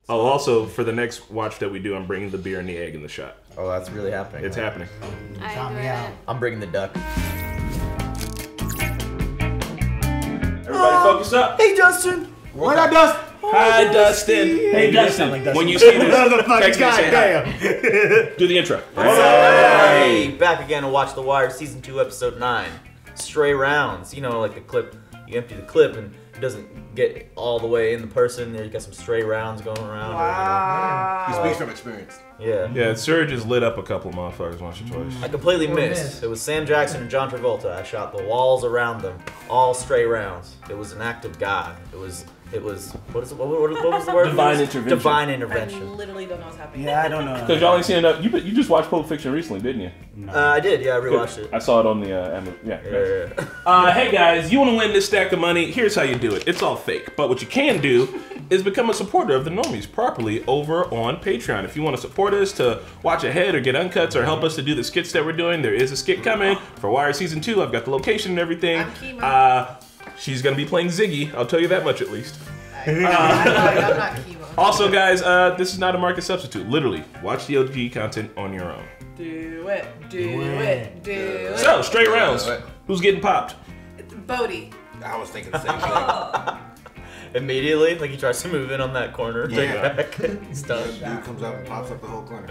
Oh, also, for the next watch that we do, I'm bringing the beer and the egg and the shot. Oh, that's really happening. It's happening. I'm bringing the duck. Everybody focus up. Hey, Justin. What up, Dustin? Hi, Dustin. Hey, Dustin. When you see this, text me and say hi. Do the intro. Hey, back again to watch The Wire Season 2, Episode 9. Stray rounds. You know, like the clip, you empty the clip and it doesn't get all the way in the person. You got some stray rounds going around. Wow. He speaks from experience. Yeah. Yeah, Surge has lit up a couple of motherfuckers once or twice. I completely missed. It was Sam Jackson and John Travolta. I shot the walls around them, all stray rounds. It was an act of God. It was. What was the word? Divine intervention. Divine I intervention. literally don't know what's happening. Yeah, I don't know. Because y'all ain't seen it. You just watched Pulp Fiction recently, didn't you? I did. Yeah, I rewatched it. I saw it on the Hey guys, you want to win this stack of money? Here's how you do it. It's all fake, but what you can do is become a supporter of the Normies properly over on Patreon. If you want to support us to watch ahead or get uncuts or help us to do the skits that we're doing, there is a skit coming for Wire Season 2. I've got the location and everything. I'm chemo. She's gonna be playing Ziggy. I'll tell you that much at least. I'm not chemo. Also, guys, this is not a market substitute. Literally, watch the OG content on your own. Do it. So, straight rounds. Who's getting popped? Bodie. I was thinking the same thing. Immediately, like he tries to move in on that corner, take it back. He's done. Dude comes up and pops up the whole corner.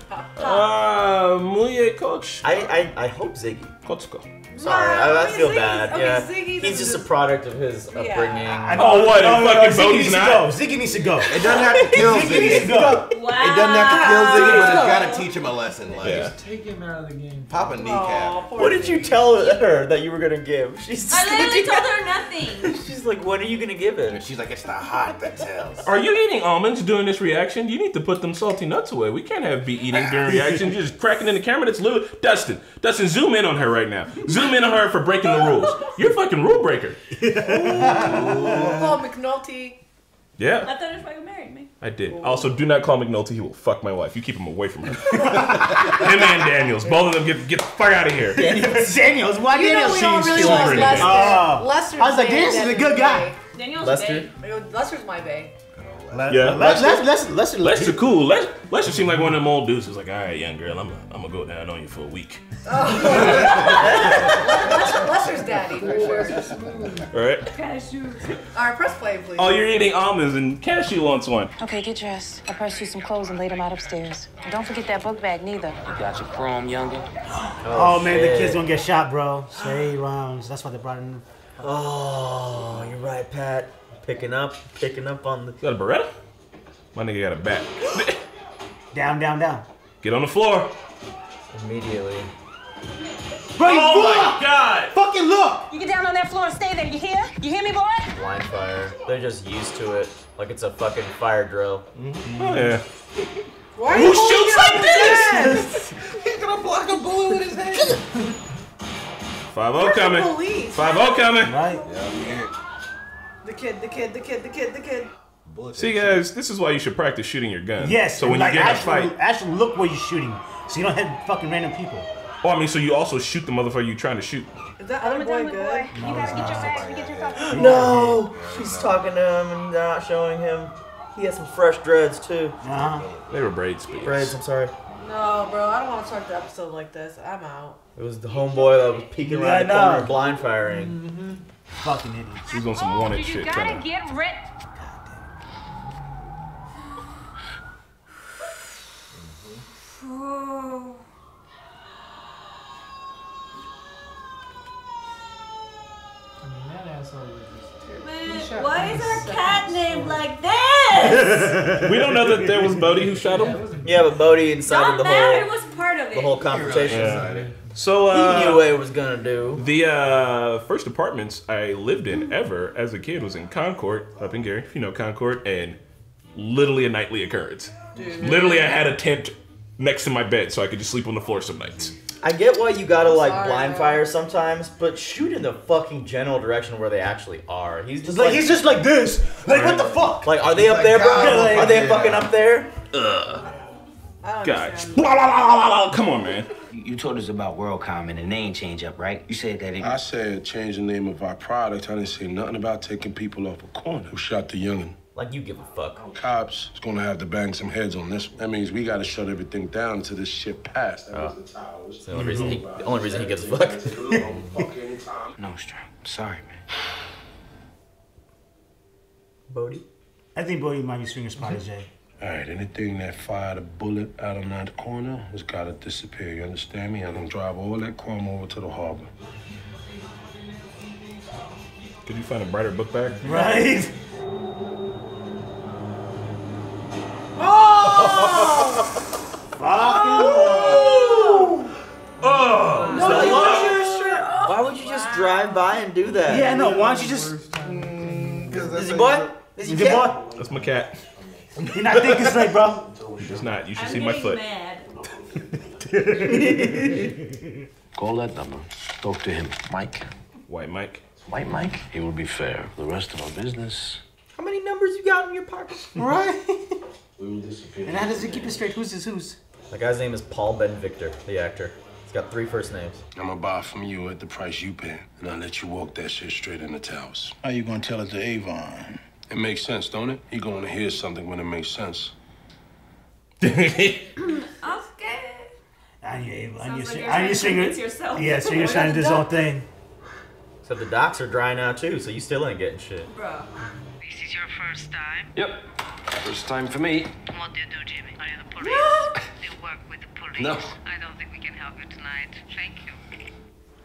Muy coach. I hope Ziggy. Kotsko. Sorry, I feel bad. Okay, Yeah, Ziggy, he's just a product of his upbringing. Oh, what? Fucking Bodie's not? Ziggy needs to go. It doesn't have to kill Ziggy. Wow. It doesn't have to kill Ziggy, but it's gotta teach him a lesson. Like, Yeah. Take him out of the game. pop a kneecap. What did you tell her that you were gonna give? She's I literally told her nothing. She's like, when are you gonna give And it? she's like, it's the heart that tells. Are you eating almonds during this reaction? You need to put them salty nuts away. We can't have be eating during reaction. You're just cracking in the camera. That's little. Dustin, zoom in on her right now. Zoom in on her for breaking the rules. You're a fucking rule breaker. Call McNulty. Yeah, I thought it was fucking married me. I did. Also, do not call McNulty. He will fuck my wife. You keep him away from her. Him and Daniels. Both of them get the fuck out of here. Daniels, why You know we don't really want pretty Lester. good. Lester's I was like, bae, Daniels is a good guy. Daniel's Lester? gay. Lester's my bae. Yeah. Lester Cool. Lester seemed like one of them old dudes who's like, all right, young girl, I'm gonna go down on you for a week. Lester's daddy for sure. All right. Alright, press play, please. Oh, you're eating almonds and Cashew wants one. Okay, get dressed. I'll press you some clothes and lay them out upstairs. And don't forget that book bag, neither. You got your prom, youngin'? Oh man, the kid's gonna get shot, bro. Stray rounds. That's why they brought in. Oh, you're right, Pat. Picking up on the. You got a Beretta? My nigga got a bat. Down. Get on the floor. Immediately. Bro, Oh my God! fucking look! You get down on that floor and stay there, you hear? You hear me, boy? Blind fire. They're just used to it. Like it's a fucking fire drill. Oh, yeah. Why are Who you shoots like this? He's gonna block a bullet with his hand. 5-0 coming. police? 5-0 coming. Right? The kid. See, guys, this is why you should practice shooting your gun. Yes. So when like, you get in a actually, fight, actually look where you're shooting, so you don't hit fucking random people. oh, I mean, so you also shoot the motherfucker you're trying to shoot. Is that other boy good? You gotta get your bags and get your fucking. No! She's talking to him and not showing him. He has some fresh dreads too. They were braids, please. Braids, I'm sorry. No, bro, I don't want to start the episode like this. I'm out. It was the homeboy that was peeking around the corner, blind firing. Fucking idiots. She was on some wanted shit. You gotta get rid. Man, why is our cat named like this? We don't know that there was Bodie who shot him. Yeah, but Bodie incited Don't matter, it was part of it. the whole confrontation. Yeah. So, He knew what he was gonna do. the first apartments I lived in ever as a kid was in Concord, up in Gary, if you know Concord, and literally a nightly occurrence. Literally, I had a tent next to my bed so I could just sleep on the floor some nights. I get why you gotta like Sorry, blind bro. fire sometimes, but shoot in the fucking general direction where they actually are. He's just He's just like this. Like, what the fuck? like, are they up there, bro? God, Are they yeah. fucking up there? I don't Gosh. understand. Blah, blah, blah, blah, blah. Come on, man. You told us about WorldCom and the name change up, right? You said that it... I said change the name of our product. I didn't say nothing about taking people off a corner. Who shot the youngin'? Like you give a fuck. Cops is gonna have to bang some heads on this. That means we gotta shut everything down until this shit passed. It's the only reason he gives a fuck. No, Stro. Sorry, man. Bodie? I think Bodie might be swinging spotted, Jay. All right, anything that fired a bullet out on that corner has gotta disappear, you understand me? I'm gonna drive all that chrome over to the harbor. Could you find a brighter book bag? Right? Why would you just drive by and do that? Yeah, no, why don't you just... Is he boy? Is he Is your cat? boy? That's my cat. You're not thinking straight, bro. It's not. You should see my foot. Mad. Call that number. Talk to him. Mike. White Mike. White Mike. He will be fair. The rest of our business. How many numbers you got in your pocket? Right? We will disappear. And how does it keep it straight? Who's this who's? The guy's name is Paul Ben Victor, the actor. He's got 3 first names. I'm gonna buy from you at the price you pay, and I'll let you walk that shit straight in the towels. How you gonna tell it to Avon? It makes sense, don't it? He gonna hear something when it makes sense. Okay. I knew Sounds like you're I knew trying to Stringer. convince yourself. Yeah, Stringer's trying to do his own thing. So the docks are dry now too, so you still ain't getting shit. Bro. This is your first time? Yep. First time for me. What do you do, Jimmy? Are you the police? Do you work with the police? No. I don't think we can help you tonight. Thank you.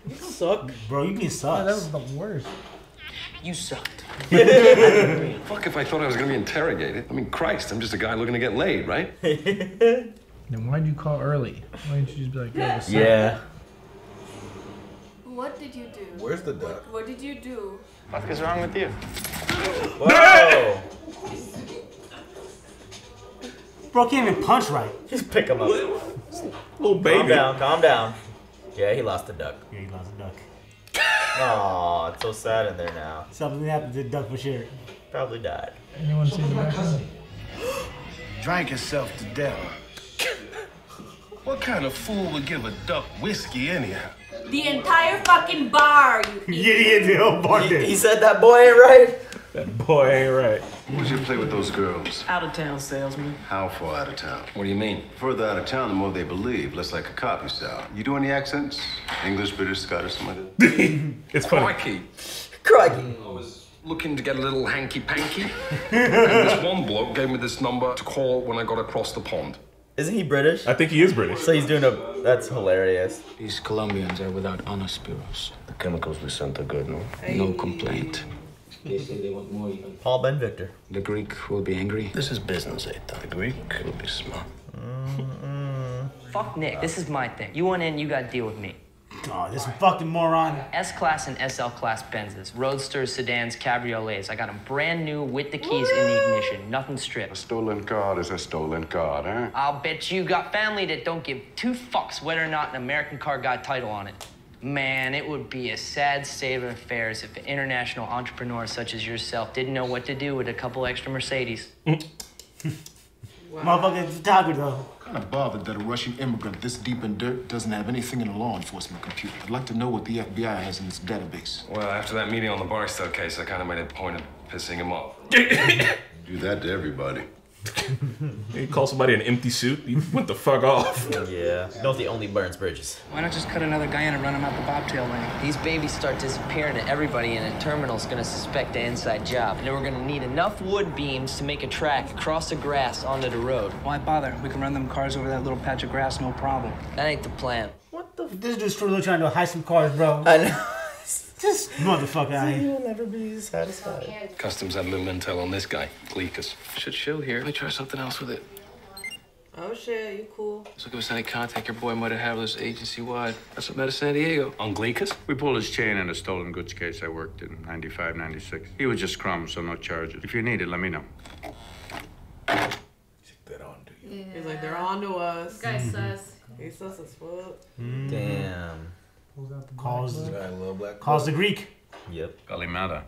You suck. Bro, you being sus. That was the worst. You sucked. Fuck if I thought I was gonna be interrogated. I mean, Christ, I'm just a guy looking to get laid, right? Then why'd you call early? Why didn't you just be like, yo, what's up? Yeah. What did you do? Where's the duck? What did you do? What is wrong with you? Whoa! Bro can't even punch right. Just pick him up. Little baby. Calm down, calm down. Yeah, he lost a duck. Yeah, he lost a duck. Aw, it's so sad in there now. Something happened to the duck for sure. Probably died. Anyone see the back? Drank himself to death. What kind of fool would give a duck whiskey anyhow? The entire fucking bar, you Idiot, the whole bar He did. said that boy ain't right. That boy ain't right. What was your play with those girls? Out of town salesman. How far out of town? What do you mean? Further out of town, the more they believe. Less like a cop you sound. You do any accents? English, British, Scottish, something like that? It's funny. Crikey. Crikey. I was looking to get a little hanky-panky. And this one bloke gave me this number to call when I got across the pond. Isn't he British? I think he is British. So he's doing a... That's hilarious. These Colombians are without honor, Spiros. The chemicals we sent are good, no? No complaint. They say they want more even. Paul Ben Victor. The Greek will be angry. This is business, Eta. The Greek will be smart. Fuck Nick, this is my thing. You want in, you gotta deal with me. Oh, this fucking moron. S-Class and SL-Class Benzes, Roadsters, sedans, cabriolets. I got them brand new with the keys in the ignition. Nothing stripped. A stolen car is a stolen car, huh? I'll bet you got family that don't give 2 fucks whether or not an American car got title on it. Man, it would be a sad state of affairs if an international entrepreneur such as yourself didn't know what to do with a couple extra Mercedes. Motherfucking photographer, though. I'm kind of bothered that a Russian immigrant this deep in dirt doesn't have anything in a law enforcement computer. I'd like to know what the FBI has in its database. Well, after that meeting on the Barstow case, I kind of made a point of pissing him off. Do that to everybody. You call somebody an empty suit, you went the fuck off. Yeah. Northie only burns bridges. Why not just cut another guy in and run him out the bobtail lane? These babies start disappearing and everybody in a terminal's gonna suspect the inside job. And then we're gonna need enough wood beams to make a track across the grass onto the road. Why bother? We can run them cars over that little patch of grass, no problem. That ain't the plan. This dude's truly trying to hide some cars, bro. I know. This motherfucker out He here. will never be satisfied. Customs had a little intel on this guy, Gleekus. Should chill here. Let me try something else with it. Oh shit, you cool. Let's look if any contact your boy might have had with us agency-wide. That's what met us San Diego. On Gleekus? We pulled his chain in a stolen goods case I worked in, 95, 96. He was just crumbs, so no charges. If you need it, let me know. Yeah. He's like, they're on to us. This guy says. He sus as fuck. Damn. Calls the Greek. Yep. Kalimata.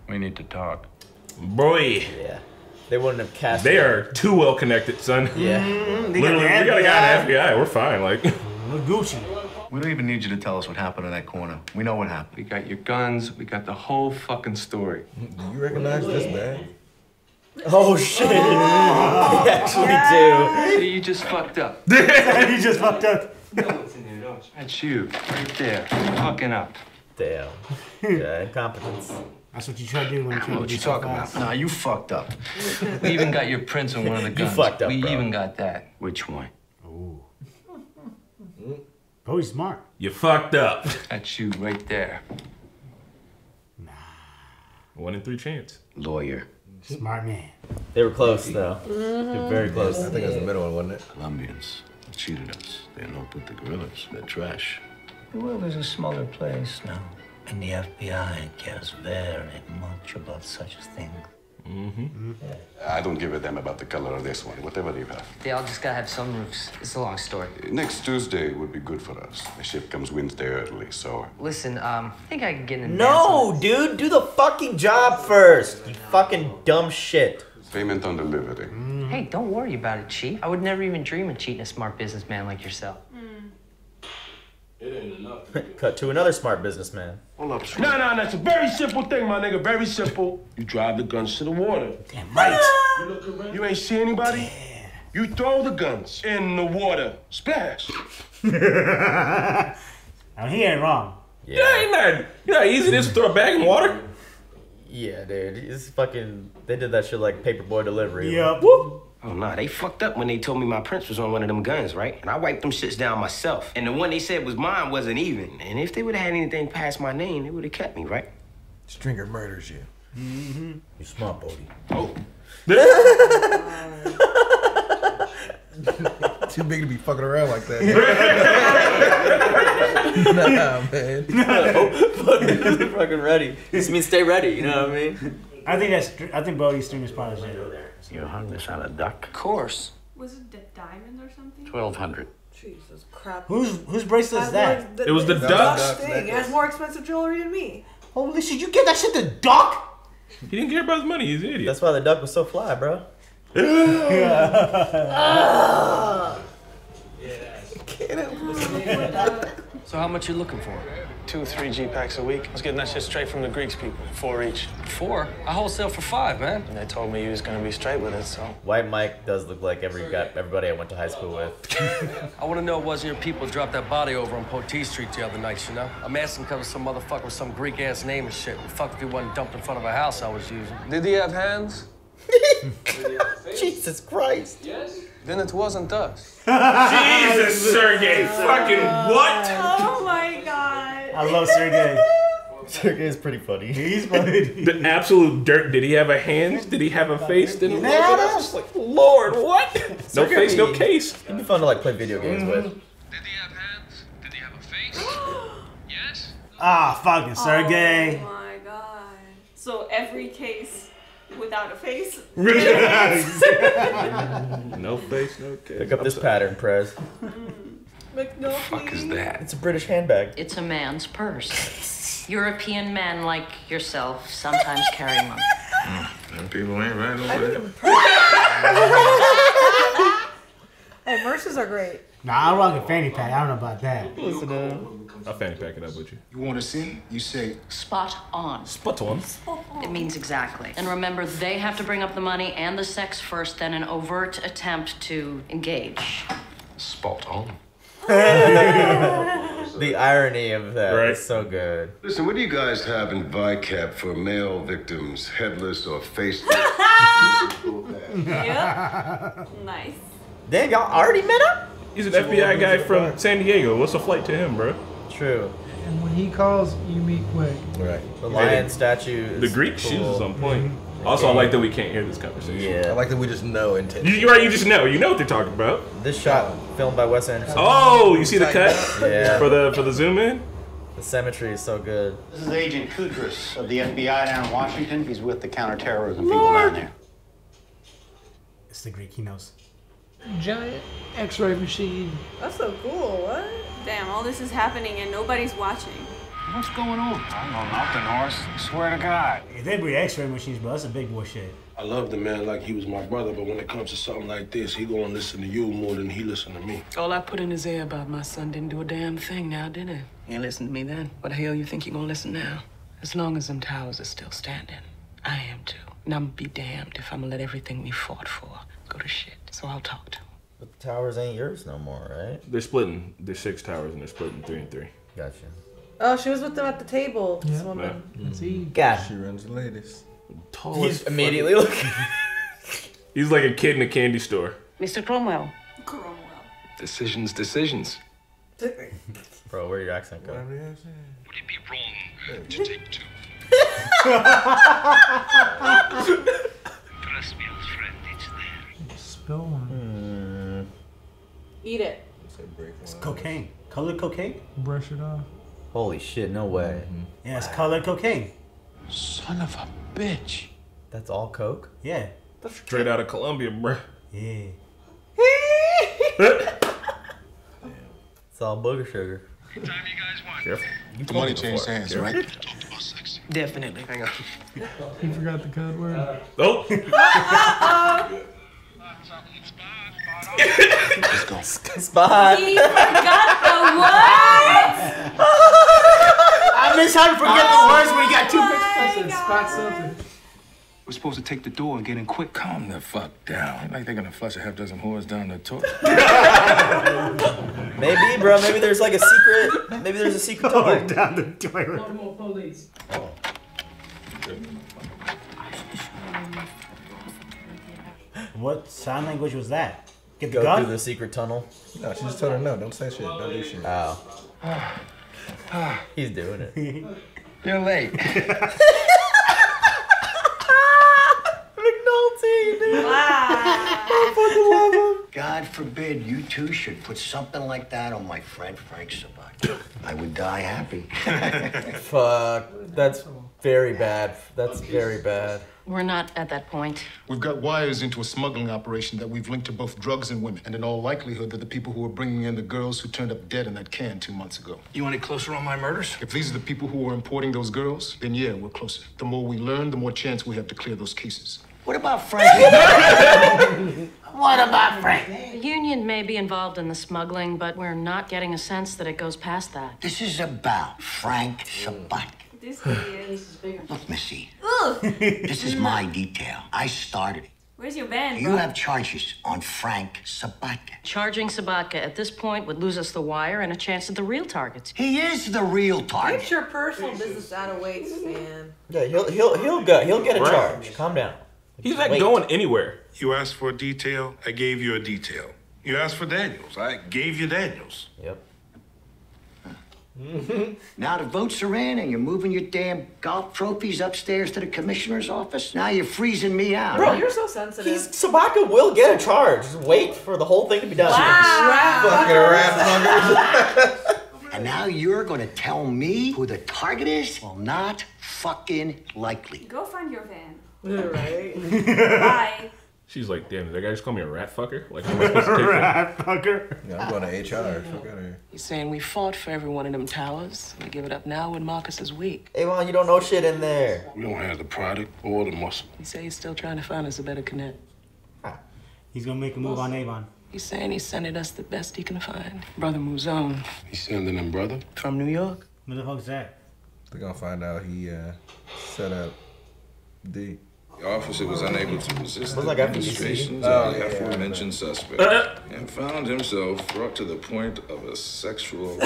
We need to talk. Boy. Yeah. They wouldn't have cast. They are too well connected, son. Yeah. Literally, we got a guy in the FBI. We're fine. Like, we're Gucci. We don't even need you to tell us what happened in that corner. We know what happened. We got your guns. We got the whole fucking story. Do you recognize this man? Oh shit! They actually See, you just fucked up. You just fucked up. That's you, right there, fucking up. do. Damn. Yeah, incompetence. That's what you try to do when you try to What do you so talking about? fast. Nah, you fucked up. We even got your prints on one of the guns. You fucked up, We bro. even got that. Which one? Oh, he's smart. You fucked up. That's you right there. 1 in 3 chance. Lawyer. Smart man. They were close though. They were very close. I think it was the middle one, wasn't it? Colombians cheated us. They know with the guerrillas. They're trash. The world is a smaller place now, and the FBI cares very much about such a thing. I don't give a damn about the color of this one, whatever you have. They all just gotta have sunroofs. It's a long story. Next Tuesday would be good for us. The ship comes Wednesday early, so... Listen, I think I can get an No, dude, do the fucking job first. You fucking dumb shit. Payment on delivery. Hey, don't worry about it, Chief. I would never even dream of cheating a smart businessman like yourself. It ain't enough. Cut to another smart businessman. Hold up. Nah, that's a very simple thing, my nigga. Very simple. You drive the guns to the water. Damn right. You look around. You ain't see anybody? Damn. You throw the guns in the water. Splash. Now, he ain't wrong. Yeah, ain't that? You know how easy it is to throw a bag in water? Yeah, dude. It's fucking. They did that shit like paperboy delivery. Yep. Whoop. Oh, nah, they fucked up when they told me my prints was on one of them guns, right? And I wiped them shits down myself. And the one they said was mine wasn't even. And if they would have had anything past my name, they would have kept me, right? Stringer murders you. You smart, Bodie. Oh. Too big to be fucking around like that. Nah, man. No. Fucking ready. This means stay ready, you know what I mean? I think Bodie's string is part of it. You hung this on a duck? Of course. Was it diamonds or something? 1,200. Jesus crap. Whose bracelet is that? It was the duck's thing. It has more expensive jewelry than me. Holy shit, you get that shit to duck? He didn't care about his money. He's an idiot. That's why the duck was so fly, bro. So how much you looking for? 2 or 3 G-packs a week. I was getting that shit straight from the Greeks people. 4 each. 4? I wholesale for 5, man. And they told me you was gonna be straight with it, so. White Mike does look like everybody I went to high school with. I want to know it wasn't your people dropped that body over on Poteet Street the other night, you know? I'm asking because some motherfucker with some Greek-ass name and shit. Well, fuck if he wasn't dumped in front of a house I was using. Did he have hands? Jesus Christ. Yes. Then it wasn't us. Jesus, Sergey. Fucking what? Oh my god. I love Sergey. Sergey's pretty funny. He's funny. The absolute dirt. Did he have a hand? Did he have a face? Did he I was just like, Lord, what? No face, no case. It'd be fun to like play video games with. Did he have hands? Did he have a face? Yes? Ah, fucking Sergey. Oh my god. So every case without a face? No face, no case. Pick up this pattern, Prez. McNulty. Fuck is that? It's a British handbag. It's a man's purse. European men like yourself sometimes carry money. Them people ain't right over there. Hey, purses are great. Nah, I'm rocking fanny pack. I don't know about that. Listen to him. I'll fanny pack it up with you. You want to see? You say, Spot on. Spot on. It means exactly. And remember, they have to bring up the money and the sex first, then an overt attempt to engage. Spot on. The irony of that is so good. Listen, what do you guys have in VICAP for male victims, headless or faceless? Yep. Nice. Damn, y'all already met up? He's an FBI guy from San Diego. What's the flight to him, bro? True. And when he calls, you meet quick. Right. The lion statue is The Greek cool. shoes is on point. Also, I like that we can't hear this conversation. Yeah. I like that we just know intentionally. You're right, you just know. You know what they're talking about. This shot filmed by Wes Anderson. Oh, you see the cut? Yeah. For the zoom in? The symmetry is so good. This is Agent Kudris of the FBI down in Washington. He's with the counterterrorism people down there. It's the Greek. He knows. Giant X-ray machine. That's so cool. What? Damn, all this is happening and nobody's watching. What's going on? I don't know nothing, Horace. I swear to God. If they bring X-ray machines, bro, that's a big boy shit. I love the man like he was my brother, but when it comes to something like this, he gonna listen to you more than he listen to me. All I put in his ear about my son didn't do a damn thing now, did it? You ain't listen to me then. What the hell you think you gonna listen now? As long as them towers are still standing, I am too. And I'm gonna be damned if I'm gonna let everything we fought for go to shit. So I'll talk to him. But the towers ain't yours no more, right? They're splitting. There's 6 towers and they're splitting 3 and 3. Gotcha. Oh, she was with them at the table. This woman. God. She runs the ladies. He's immediately looking. He's like a kid in a candy store. Mr. Cromwell. Decisions. Bro, where your accent go? Would it be wrong to take 2? Trust me, old friend, it's there. Spill one. Eat it. It's cocaine. Colored cocaine? Brush it off. Holy shit, no way. Yeah, it's colored cocaine. Son of a bitch. That's all coke? Yeah. Straight out of Colombia, bruh. Yeah. It's all booger sugar. Careful. The money changed hands, right? Definitely. Hang on. He forgot the code word. Oh. Let's go. Spot. He forgot the words. I miss how to forget the words when you got 2 pictures. Spot something. We're supposed to take the door and get in quick. Calm the fuck down. Ain't like they're gonna flush a half dozen whores down the toilet. Maybe, bro. Maybe there's like a secret. Maybe there's a secret tunnel. Down the toilet. More police. What sign language was that? Get the Go gun? through the secret tunnel. No, she just told her no. Don't say shit. Don't do shit. Oh. He's doing it. You're late. McNulty, dude. God forbid you two should put something like that on my friend Frank Sabat. I would die happy. Fuck. That's very bad. That's very bad. We're not at that point. We've got wires into a smuggling operation that we've linked to both drugs and women. And in all likelihood, they're the people who were bringing in the girls who turned up dead in that can 2 months ago. You want it closer on my murders? If these are the people who were importing those girls, then yeah, we're closer. The more we learn, the more chance we have to clear those cases. What about Frank? What about Frank? The union may be involved in the smuggling, but we're not getting a sense that it goes past that. This is about Frank Sabat. This is bigger. Look, Missy, Ugh. this is my detail. I started it. Where's your band, You bro? have charges on Frank Sabatka. Charging Sabatka at this point would lose us the wire and a chance at the real targets. He is the real target. Get your personal business out of weights, man. Yeah, he'll get a charge. Calm down. He's not going anywhere. You asked for a detail, I gave you a detail. You asked for Daniels, I gave you Daniels. Yep. Now the votes are in and you're moving your damn golf trophies upstairs to the commissioner's office. Now you're freezing me out. Bro, huh? you're so sensitive. Sabaka will get a charge. Just wait for the whole thing to be done. Fucking rat fuckers. And now you're gonna tell me who the target is? Well, not fucking likely. Go find your van. Right? Bye. She's like, damn, did that guy just call me a rat fucker? Like, am I supposed to take that? Rat fucker. Yeah, I'm going to HR. Fuck out of here. He's saying we fought for every one of them towers. We give it up now when Marcus is weak. Avon, you don't know shit in there. We don't have the product or the muscle. He say he's still trying to find us a better connect. He's gonna make a move on Avon. He's saying he's sending us the best he can find. Brother moves on. He's sending them, brother. From New York. Where the fuck's that? They're gonna find out he set up D. The officer was unable to resist the Looks like FBC. demonstrations Oh, of the yeah, aforementioned suspect and found himself brought to the point of a sexual.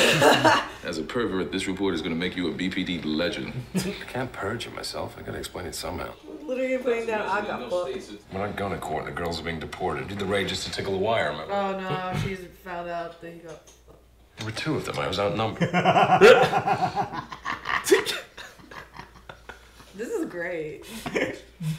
As a pervert, this report is going to make you a BPD legend. I can't perjure myself. I gotta explain it somehow. Literally putting down, I got booked. We're not going to court. The girls are being deported. Did the raid just to tickle the wire, remember? Oh no, she's found out that he got. There were 2 of them. I was outnumbered. This is great.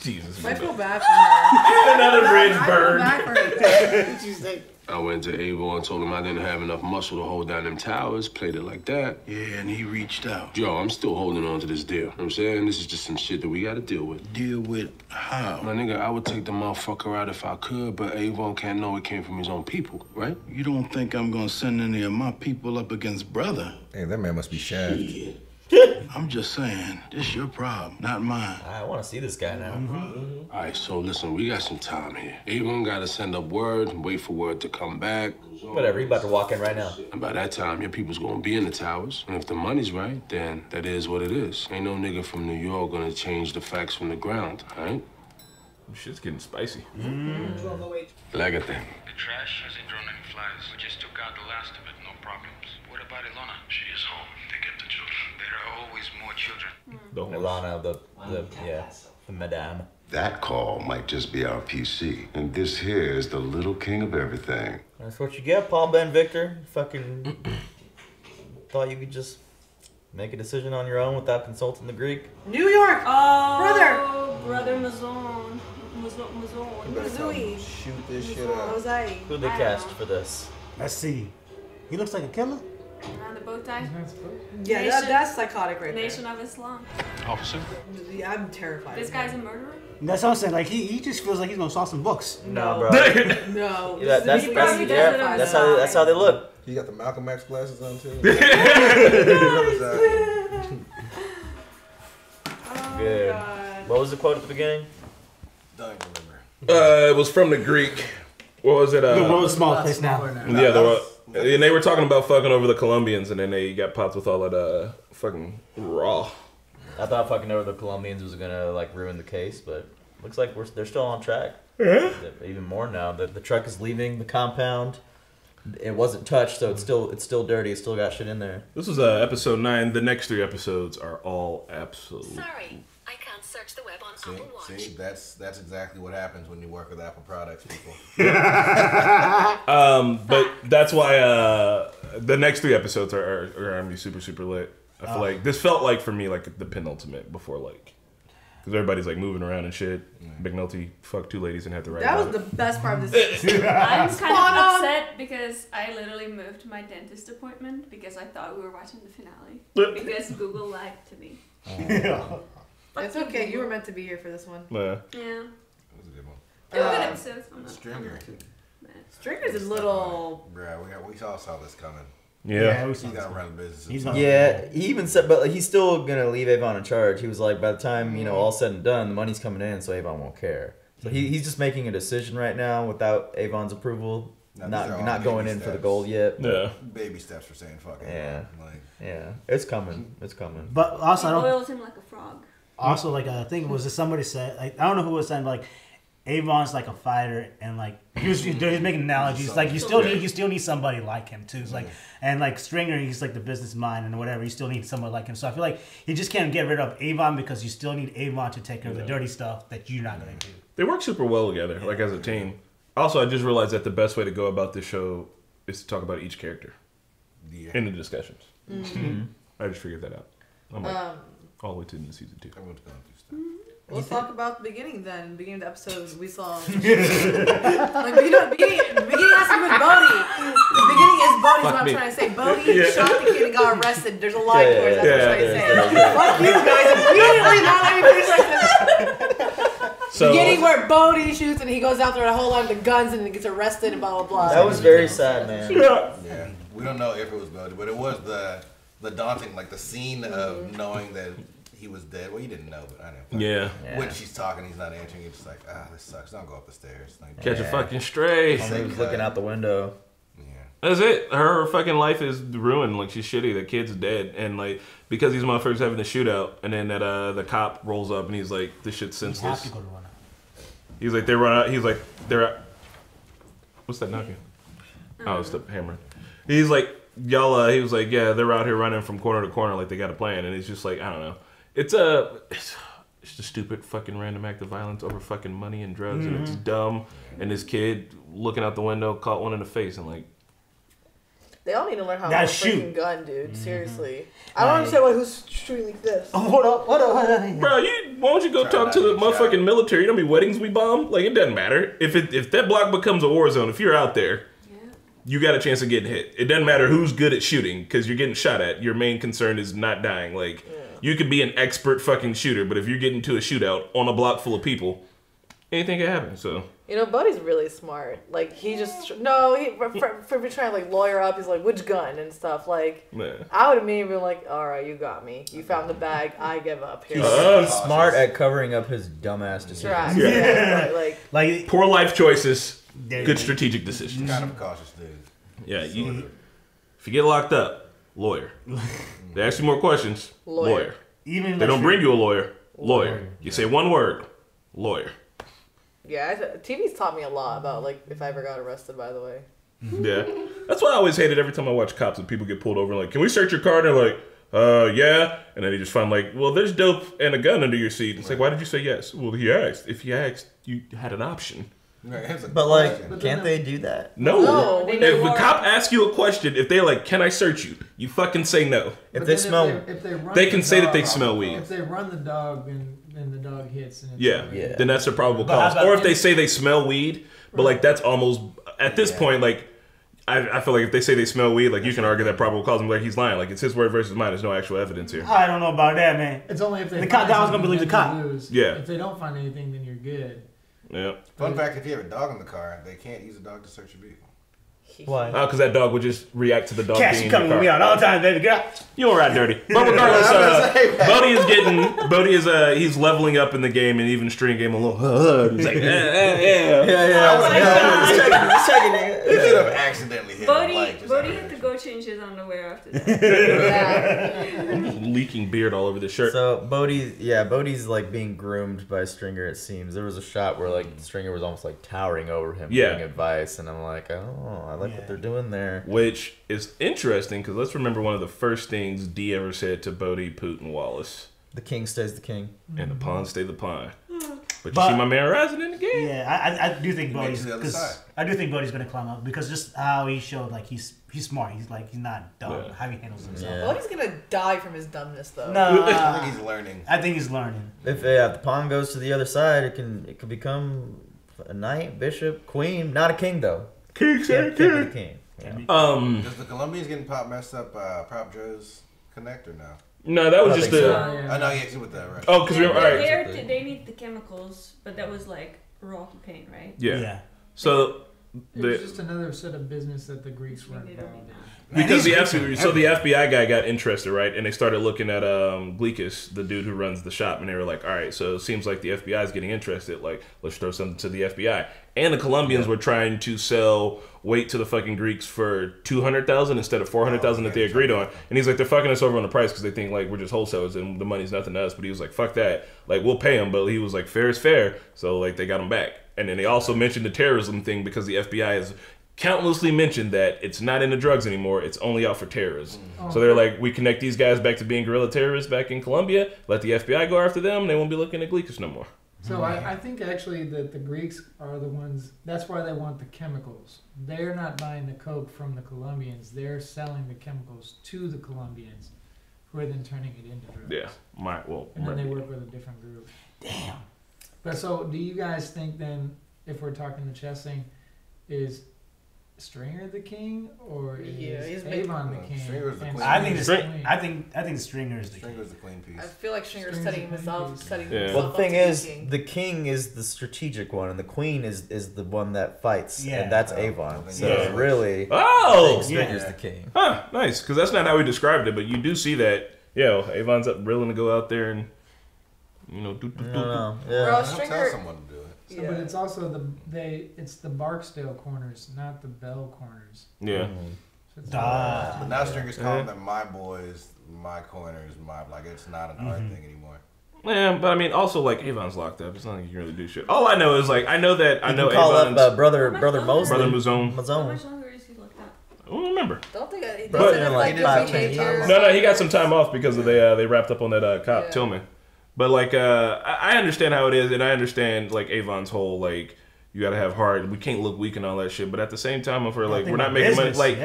Jesus. I feel bad for her. Another bridge burned. I feel bad for her. I went to Avon and told him I didn't have enough muscle to hold down them towers, played it like that. Yeah, and he reached out. Yo, I'm still holding on to this deal. You know what I'm saying? This is just some shit that we gotta deal with. Deal with how? My nigga, I would take the motherfucker out if I could, but Avon can't know it came from his own people, right? You don't think I'm gonna send any of my people up against brother? Hey, that man must be shaft. I'm just saying, this your problem, not mine. I want to see this guy now. All right, so listen, we got some time here. Avon got to send up word and wait for word to come back. Whatever, he about to walk in right now. And by that time, your people's gonna be in the towers. And if the money's right, then that is what it is. Ain't no nigga from New York gonna change the facts from the ground, all right? Shit's getting spicy. Lágate. The trash hasn't drawn any flies. We just took out the last of it, no problems. What about Ilona? She is home. They get the children. There are always more children. Ilana, the madame. That call might just be our PC. And this here is the little king of everything. That's what you get, Paul Ben Victor. Fucking thought you could just make a decision on your own without consulting the Greek. New York! Brother Mazon. Mazoi. Shoot this shit out. Who'd they cast for this? Let's see. He looks like a killer. And the bow tie. Yeah, that's psychotic right Nation of Islam. Officer? Yeah, I'm terrified. This guy's a murderer? That's what I'm saying. Like, he just feels like he's gonna saw some books. No, bro. No. Yeah, that's how they look. He got the Malcolm X glasses on too. Good. What was the quote at the beginning? Don't remember. It was from the Greek. What was it? The world's smallest place now. Yeah, and they were talking about fucking over the Colombians, and then they got popped with all that fucking raw. I thought fucking over the Colombians was gonna like ruin the case, but looks like they're still on track. Even more now. The truck is leaving the compound. It wasn't touched, so it's still dirty. It's still got shit in there. This was episode 9. The next 3 episodes are all absolute. Sorry, I can't search the web on Apple Watch. See, that's exactly what happens when you work with Apple products, people. But that's why the next 3 episodes are gonna be super, super lit. I feel like this felt like for me like the penultimate before like. Because everybody's like moving around and shit. McNulty fucked 2 ladies and had to write That about was it. the best part of this season. I'm kind of upset because I literally moved my dentist appointment because I thought we were watching the finale. Because Google lied to me. It's okay. You were meant to be here for this one. Yeah. Yeah. That was a good one. They were good episodes. Stringer. Stringer's a little. Bruh, we all saw this coming. Yeah. He's gonna run the business. Yeah, he even said, but like, he's still gonna leave Avon in charge. He was like, by the time all said and done, the money's coming in, so Avon won't care. So he's just making a decision right now without Avon's approval, not going in for the gold yet. Yeah, baby steps for saying fuck it. Yeah, it's coming. It's coming. But also, I don't. Boils him like a frog. Also, like I think it was somebody said, like I don't know who was saying, but like Avon's like a fighter, and like he was making analogies. Like you still need somebody like him too. It's like and like Stringer, he's like the business mind and whatever. You still need someone like him. So I feel like you just can't get rid of Avon because you still need Avon to take care of the dirty stuff that you're not gonna do. They work super well together, like as a team. Also, I just realized that the best way to go about this show is to talk about each character in the discussions. I just figured that out. I'm like, all the way to the season 2. Let's talk about the beginning then. Beginning of the episode, we saw. Like, beginning has to do with Bodhi. The beginning is Bodhi, is what I'm trying to say. Bodhi shot the kid and got arrested. There's a lie to it, that's what I'm trying to say. Fuck you guys, immediately not let me finish like this. So, beginning where Bodhi shoots and he goes out there a whole lot with the guns and gets arrested and blah, blah, blah. That was very sad, man. Yeah. We don't know if it was Bodhi, but it was the daunting, like the scene of knowing that he was dead. Well, you didn't know, but I know. Yeah. When she's talking, he's not answering. You're just like, this sucks. Don't go up the stairs. Like, Catch a fucking stray. He was looking out the window. That's it. Her fucking life is ruined. Like she's shitty. The kid's dead, and like because these motherfuckers having the shootout, and then that the cop rolls up and he's like, "This shit's senseless." He's like, "They run out." He's like, "They're out." What's that knocking? Oh, it's the hammer. He's like, "Y'all." He was like, "Yeah, they're out here running from corner to corner like they got a plan," and he's just like, I don't know. It's just a stupid fucking random act of violence over fucking money and drugs, and it's dumb. And this kid looking out the window caught one in the face and like. They all need to learn how to Now hold a shoot. freaking gun, dude. Seriously. I don't understand who's shooting like this. Oh, what up? Bro, why don't you go talk to the motherfucking military? You know how many weddings we bomb? Like, it doesn't matter. If that block becomes a war zone, if you're out there, you got a chance of getting hit. It doesn't matter who's good at shooting, because you're getting shot at. Your main concern is not dying. Like, you could be an expert fucking shooter, but if you're getting to a shootout on a block full of people, anything can happen, so. You know, Buddy's really smart. Like, he just... for trying to, like, lawyer up, he's like, which gun and stuff. Like, I would immediately be like, all right, you got me. You found the bag. I give up. Here. He's smart at covering up his dumbass decisions. Like, poor life choices, good strategic decisions. Kind of a cautious dude. Yeah, if you get locked up, lawyer. They ask you more questions, lawyer. Even they don't bring you a lawyer. You say one word, lawyer. Yeah, TV's taught me a lot about, like, if I ever got arrested, by the way. Yeah. That's why I always hated every time I watch cops and people get pulled over and like, can we search your car? And they're like, yeah. And then they just find like, well, there's dope and a gun under your seat. It's like, why did you say yes? Well, he asked. If he asked, you had an option. But like, can't they do that? No. If the cop asks you a question, if they're like, can I search you? You fucking say no. If they smell, they can say that they smell weed. If they run the dog and the dog hits. And it's then that's a probable cause. Or if they say they smell weed, but like that's almost, at this point, like, I feel like if they say they smell weed, like you can argue that probable cause and be like he's lying. Like it's his word versus mine. There's no actual evidence here. I don't know about that, man. It's only if they the cop. I was gonna believe the cop. Yeah. If they don't find anything, then you're good. Yeah. Fun fact: if you have a dog in the car, they can't use a dog to search your vehicle. Why? Oh, because that dog would just react to the dog Cash, being you coming in the with me car. out all the time, baby girl. You don't ride dirty. But regardless, Bodie is he's leveling up in the game and even string game a little. He's like, yeah. Just checking it. You should have accidentally hit Bodie him. had to go change his underwear after that. Leaking beard all over the shirt. So Bodie's like being groomed by Stringer. It seems there was a shot where like Stringer was almost like towering over him, giving advice, and I'm like, oh, I like what they're doing there. Which is interesting because let's remember one of the first things D ever said to Bodie, Poot, and Wallace: "The king stays the king, and the pawn stay the pawn." But you see my man rising in the game. Yeah, I do think Bodie's gonna climb up because just how he showed like he's smart. He's not dumb. How he handles himself. Yeah. Bodie's gonna die from his dumbness though. No, I think he's learning. I think he's learning. If the pawn goes to the other side, it can become a knight, bishop, queen, not a king though. King, can't be the king. Yeah. Does the Colombians getting messed up Prop Joe's connector now? No, that was just the. I know you with that, right? Oh, because They need the chemicals, but that was like raw cocaine, right? Yeah. So it was just another set of business that the Greeks were involved in. Because the FBI guy got interested, right? And they started looking at Gleekus, the dude who runs the shop, and they were like, all right, so it seems like the FBI is getting interested. Like, let's throw something to the FBI. And the Colombians were trying to sell weight to the fucking Greeks for $200,000 instead of $400,000 that they agreed on. And he's like, they're fucking us over on the price because they think like we're just wholesalers and the money's nothing to us. But he was like, fuck that. Like, we'll pay him. But he was like, fair is fair. So like they got him back. And then they also mentioned the terrorism thing because the FBI is countlessly mentioned that it's not into drugs anymore. It's only out for terrorism. So they're like, we connect these guys back to being guerrilla terrorists back in Colombia. Let the FBI go after them. They won't be looking at Gleekus no more. So I think actually that the Greeks are the ones, that's why they want the chemicals. They're not buying the coke from the Colombians. They're selling the chemicals to the Colombians, who are then turning it into drugs. Yeah. And then they work with a different group. Damn. But so do you guys think then, if we're talking the chess thing, is Stringer the king or is Avon the king? Stringer's the queen. I think Stringer is the king. Stringer's the queen piece. I feel like Stringer's setting himself up. Well, the thing is, the king is the strategic one, and the queen is the one that fights, and that's Avon. So really, Stringer's the king. Huh, nice, because that's not how we described it, but you do see that, Avon's up willing to go out there and, Well, Stringer. Tell someone to do it. So, but it's also it's the Barksdale corners, not the Bell corners. Yeah. So But now Stringer's calling them my boys, my corners, like it's not an art thing anymore. Yeah, but I mean, also like Avon's locked up. It's not like you can really do shit. All I know is like I know call Avon's up brother Mosley. Brother Mouzone. How much longer is he locked up? I don't remember. Don't think he But doesn't like 5-10 years. No, he got some time off because of they wrapped up on that cop Tillman. But like I understand how it is, and I understand like Avon's whole like you gotta have heart. We can't look weak and all that shit. But at the same time, if we're like we're not making money, like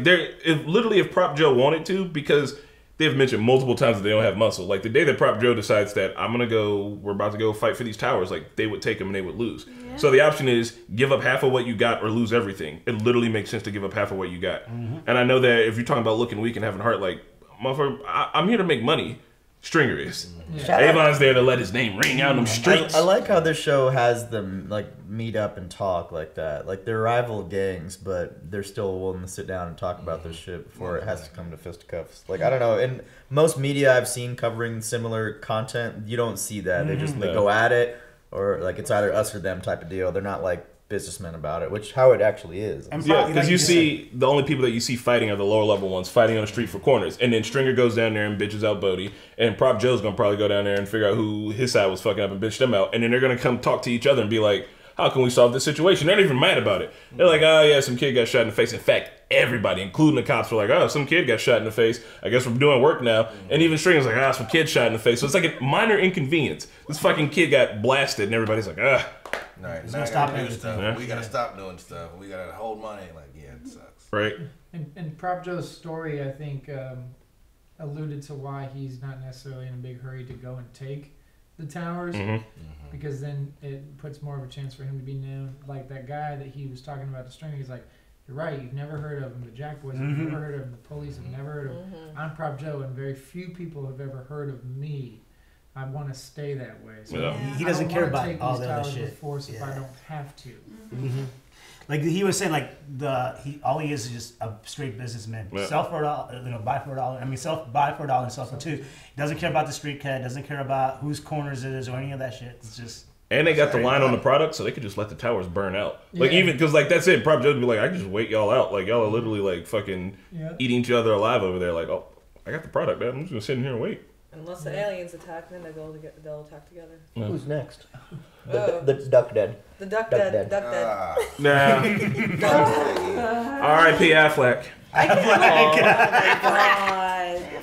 if Prop Joe wanted to, because they've mentioned multiple times that they don't have muscle. Like the day that Prop Joe decides that we're about to go fight for these towers, like they would take them and they would lose. Yeah. So the option is give up half of what you got or lose everything. It literally makes sense to give up half of what you got. And I know that if you're talking about looking weak and having heart, like motherfucker, I'm here to make money. Stringer is. Yeah. Avon's there to let his name ring out in them streets. I like how this show has them like meet up and talk like that. Like they're rival gangs, but they're still willing to sit down and talk about this shit before it has to come to fisticuffs. Like I don't know. In most media I've seen covering similar content, you don't see that. They just they go at it, or like it's either us or them type of deal. They're not like businessmen about it, which how it actually is. Yeah, because you see the only people that you see fighting are the lower level ones fighting on the street for corners, and then Stringer goes down there and bitches out Bodie, and Prop Joe's gonna probably go down there and figure out who his side was fucking up and bitch them out, and then they're gonna come talk to each other and be like, how can we solve this situation? They're not even mad about it. They're like, oh yeah, some kid got shot in the face. In fact, everybody, including the cops, were like, oh, some kid got shot in the face. I guess we're doing work now. And even Stringer's like, some kid shot in the face. So it's like a minor inconvenience. This fucking kid got blasted, and everybody's like, Right, now gotta do stuff. Yeah. We gotta stop doing stuff. We gotta hold money. Like, yeah, it sucks. Right. And Prop Joe's story, I think, alluded to why he's not necessarily in a big hurry to go and take the towers, because then it puts more of a chance for him to be known. Like that guy that he was talking about, the Stringer, he's like, you're right, you've never heard of him. The Jack Boys, you've never heard of him. The police have never heard of him. I'm Prop Joe, and very few people have ever heard of me. I want to stay that way. So he doesn't care about all the other shit. Force if I don't have to. Like he was saying, like all he is just a straight businessman. Sell for $1, buy for $1. I mean, buy for $1 and sell for $2. He doesn't care about the street cred. Doesn't care about whose corners it is or any of that shit. It's just. And they got the line on the product, so they could just let the towers burn out. Like even because like that's it. Prop Joe would be like, I can just wait y'all out. Like y'all are literally like fucking eating each other alive over there. Like, oh, I got the product, man. I'm just gonna sit in here and wait. Unless the aliens attack, then they'll attack together. Yeah. Who's next? The duck dead. The duck dead. Duck dead. Nah. R.I.P. Affleck. I can't. Oh my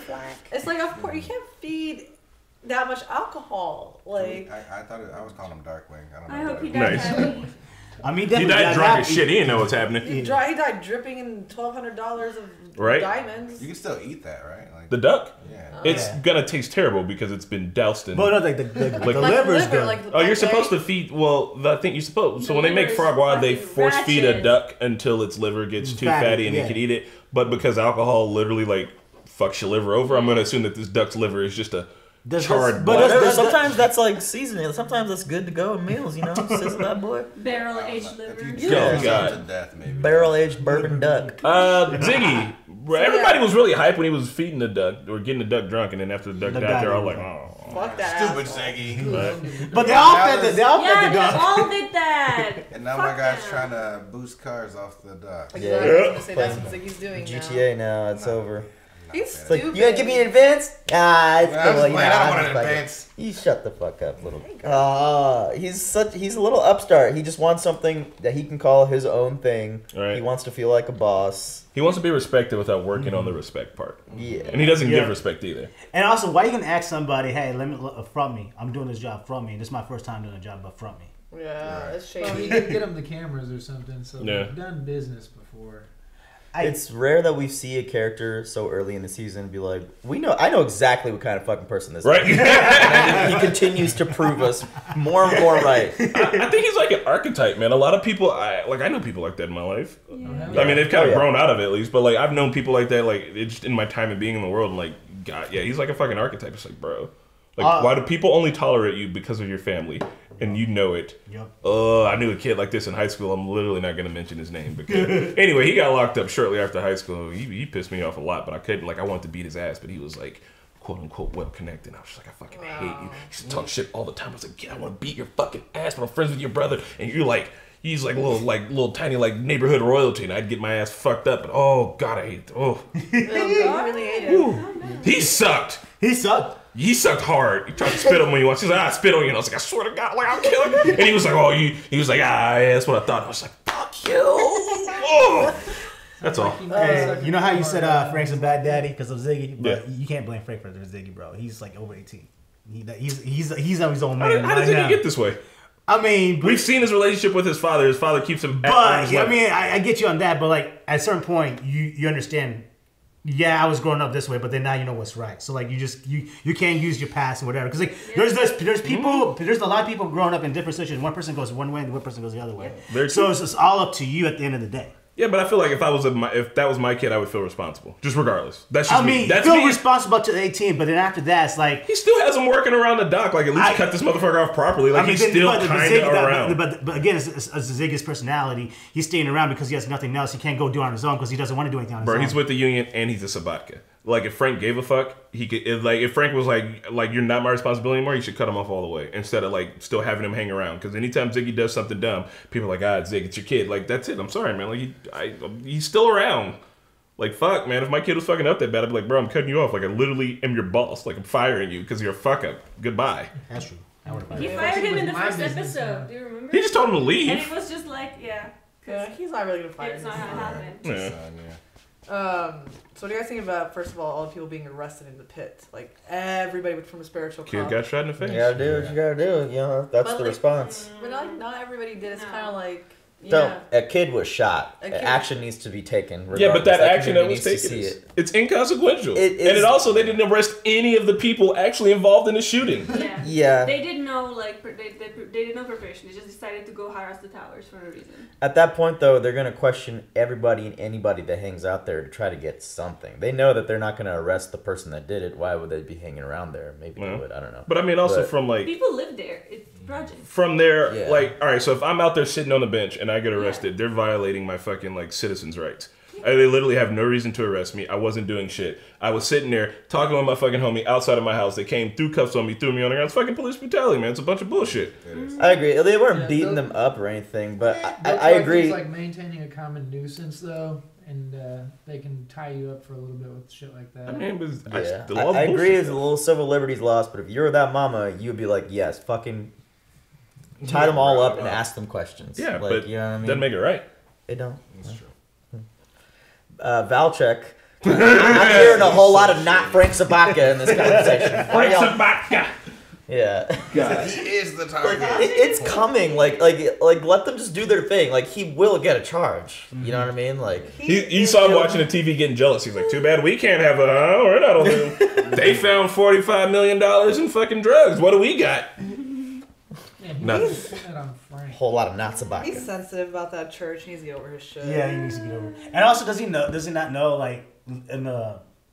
god. It's like, of course, you can't feed that much alcohol. Like I thought I was calling him Darkwing. I don't know. I hope he died happy. I mean, he died drunk as shit. He didn't know what's happening. He died dripping in $1,200 of diamonds. You can still eat that, right? Like, the duck? Yeah. It's gonna taste terrible because it's been doused in. But no, like the liver's good. Like you're supposed to feed. Well, I think you're supposed. So when they make frog wild, they force feed a duck until its liver gets too fatty and it can eat it. But because alcohol literally like fucks your liver over, I'm gonna assume that this duck's liver is just a charred. But sometimes that's like seasoning. Sometimes that's good to go in meals. You know, sizzle that boy. Barrel aged liver. Barrel aged bourbon duck. Ziggy. Everybody was really hyped when he was feeding the duck or getting the duck drunk, and then after the duck died, they're all like, "Oh, fuck that, stupid Ziggy." But they all fed the duck. They all did that. And now my guy's trying to boost cars off the duck. Exactly. I was gonna say that's what Ziggy's doing GTA now. It's over. He's it's stupid. like, you gonna give me an advance? It's cool. I don't want an advance. You shut the fuck up, little. He's a little upstart. He just wants something that he can call his own thing. Right. He wants to feel like a boss. He wants to be respected without working on the respect part. Yeah. And he doesn't give respect either. And also, why are you gonna ask somebody, hey, let me from me? I'm doing this job from me. This is my first time doing a job, but from me. Yeah, that's shady. Well, you could get them the cameras or something, so they've done business before. It's rare that we see a character so early in the season be like, I know exactly what kind of fucking person this is. Right. And he continues to prove us more and more right. I think he's like an archetype, man. A lot of people, I know people like that in my life. Yeah. I mean, they've kind of grown out of it at least, but like I've known people like that, like it's just in my time of being in the world, and like, God, yeah, he's like a fucking archetype. It's like, bro, like why do people only tolerate you because of your family? And you know it. Yep. I knew a kid like this in high school. I'm literally not going to mention his name. Because anyway, he got locked up shortly after high school. He pissed me off a lot, but I couldn't. Like, I wanted to beat his ass, but he was like, quote unquote, well connected. I was just like, I fucking hate you. He used to talk shit all the time. I was like, yeah, I want to beat your fucking ass, but I'm friends with your brother. And you're like, he's like little tiny like neighborhood royalty, and I'd get my ass fucked up. But oh God, I hate it. Oh, really hate it. He sucked. He sucked hard. He tried to spit on me once. He's like, I spit on you. And I was like, I swear to God, like, I'll kill you. And he was like, he was like, yeah, that's what I thought. I was like, fuck you. Oh. That's all. Hey, you know how you said Frank's a bad daddy because of Ziggy? But you can't blame Frank for Ziggy, bro. He's like over 18. He's on his own man. How did Ziggy get this way? I mean, we've seen his relationship with his father. His father keeps him. But I mean, I get you on that. But like at a certain point, you understand. Yeah, I was growing up this way, but then now you know what's right. So like you can't use your past and whatever because like there's people there's a lot of people growing up in different situations. One person goes one way and the other person goes the other way. So it's all up to you at the end of the day. Yeah, but I feel like if that was my kid, I would feel responsible, just regardless. That's just me. That's feel me. responsible to 18, but then after that, it's like he still has him working around the dock. Like at least cut this motherfucker off properly. Like he's still kind of around. But again, it's Ziggy's personality. He's staying around because he has nothing else. He can't go do it on his own because he doesn't want to do anything on his own. Bro, he's with the union and he's a Sabatka. Like if Frank gave a fuck, he could. If Frank was like you're not my responsibility anymore, you should cut him off all the way instead of like still having him hang around. Because anytime Ziggy does something dumb, people are like, Zig, it's your kid. Like that's it. I'm sorry, man. Like he's still around. Like fuck, man. If my kid was fucking up that bad, I'd be like, bro, I'm cutting you off. Like I literally am your boss. Like I'm firing you because you're a fuck up. Goodbye. That's true. He fired him in the first episode. Do you remember? He just told him to leave. And it was just like, he's not really gonna fire him. It's not gonna happen. So what do you guys think about, first of all the people being arrested in the pit? Like everybody from a spiritual Kid cop. got shot in the face. You gotta do what you gotta do. You know, that's the response. But not everybody did. It's kind of like A kid was shot. Action needs to be taken. Yeah, but that action that was taken, taken, it's inconsequential. It is, and it also, they didn't arrest any of the people actually involved in the shooting. Yeah. They didn't know, like, they did no preparation. They just decided to go harass the towers for no reason. At that point, though, they're going to question everybody and anybody that hangs out there to try to get something. They know that they're not going to arrest the person that did it. Why would they be hanging around there? Maybe they would. I don't know. But I mean, also from like... People live there. It's a project. From there, like, all right, so if I'm out there sitting on the bench and I get arrested, they're violating my fucking, like, citizens' rights. They literally have no reason to arrest me. I wasn't doing shit. I was sitting there talking with my fucking homie outside of my house. They came, threw cuffs on me, threw me on the ground. It's fucking police brutality, man. It's a bunch of bullshit. I agree. They weren't beating them up or anything, but I agree. It's like maintaining a common nuisance, though, and they can tie you up for a little bit with shit like that. I mean, but I agree. It's a little civil liberties lost, but if you're that mama, you'd be like, yes, fucking tie them all up and ask them questions. Yeah, like, but you know what I mean? doesn't make it right. They don't. That's true. Valchek. I'm hearing a whole lot of not Frank Sabaka in this conversation. Frank Sabaka. Yeah. God. He is the target. It's coming. Like, let them just do their thing. Like, he will get a charge. You know what I mean? Like, you saw him watching the TV getting jealous. He's like, too bad we can't have we're not on them. They found $45 million in fucking drugs. What do we got? Nothing. Whole lot of not Sabaka. He's sensitive about that church. He needs to get over his shit. Yeah, he needs to get over it. And also, does he not know, like,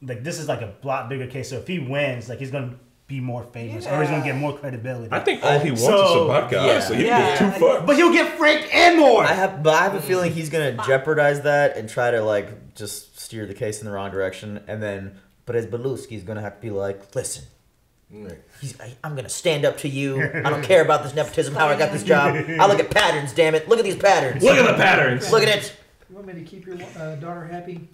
like, this is like a lot bigger case, so if he wins, like, he's gonna be more famous, or he's gonna get more credibility. I think all he wants is Sabaka, honestly. He can get 2 fucks. But he'll get Frank and more! I have a feeling he's gonna jeopardize that and try to, like, just steer the case in the wrong direction, and then, but as Belusky's gonna have to be like, listen, I'm gonna stand up to you. I don't care about this nepotism, how I got this job. I look at patterns, damn it. Look at these patterns. Look at the patterns. Look at it. You want me to keep your daughter happy?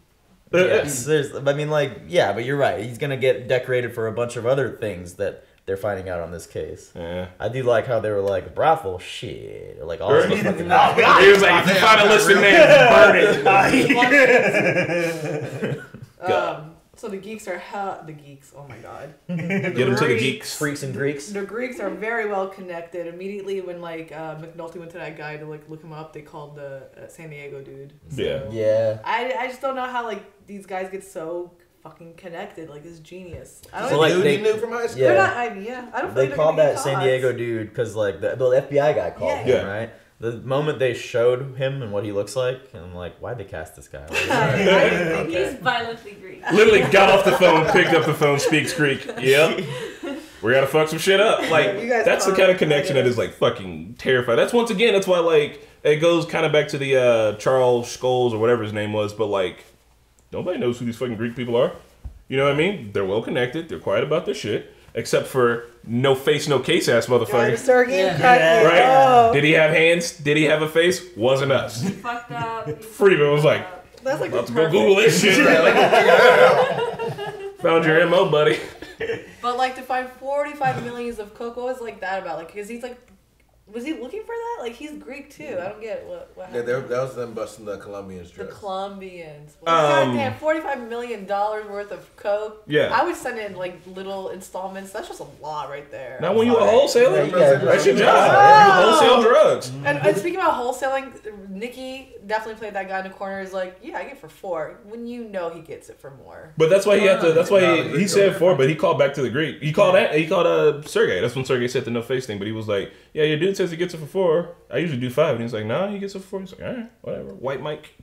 Yes, but you're right. He's gonna get decorated for a bunch of other things that they're finding out on this case. Yeah. I do like how they were like, brothel, shit. Like, all He was like, if you find a listed man, burn it. So the geeks are the geeks. Oh my god. Get them to the geeks. Freaks and Greeks. The Greeks are very well connected. Immediately when like McNulty went to that guy to like look him up, they called the San Diego dude. So, yeah. I just don't know how like these guys get so fucking connected. Like it's genius. I don't So like they knew from high school. Yeah. I don't. They called that San Diego dude because like the FBI guy called him, right? The moment they showed him and what he looks like, I'm like, why'd they cast this guy? Like, He's violently Greek. Literally got off the phone, picked up the phone, speaks Greek. Yep. We gotta fuck some shit up. Like, that's the kind of connection that is like fucking terrifying. That's why like, it goes kind of back to the Charles Scholes or whatever his name was, but like, nobody knows who these fucking Greek people are. You know what I mean? They're well connected. They're quiet about their shit. Except for no face, no case ass motherfucker. Right? Oh. Did he have hands? Did he have a face? Wasn't us. He fucked up. Freeman was like, that's like about to go Google this shit. Found your MO, buddy. But like to find 45 millions of coke, what was like that about? Like, because he's like, was he looking for that? Like, he's Greek too. I don't get what happened. Yeah, that was them busting the Colombians. The Colombians. Well, goddamn, $45 million worth of coke. Yeah. I would send in like little installments. That's just a lot right there. Now, when you a wholesaler, that's your job. Oh. You wholesale drugs. And speaking about wholesaling, Nikki definitely played that guy in the corner. Is like, yeah, I get it for 4. When you know he gets it for more. But that's why he had to. That's why he said 4, but he called back to the Greek. He called Sergey. That's when Sergey said the no face thing. But he was like, yeah, your dude says he gets it for 4. I usually do 5, and he's like, nah, he gets it for 4. He's like, all right, whatever. White Mike.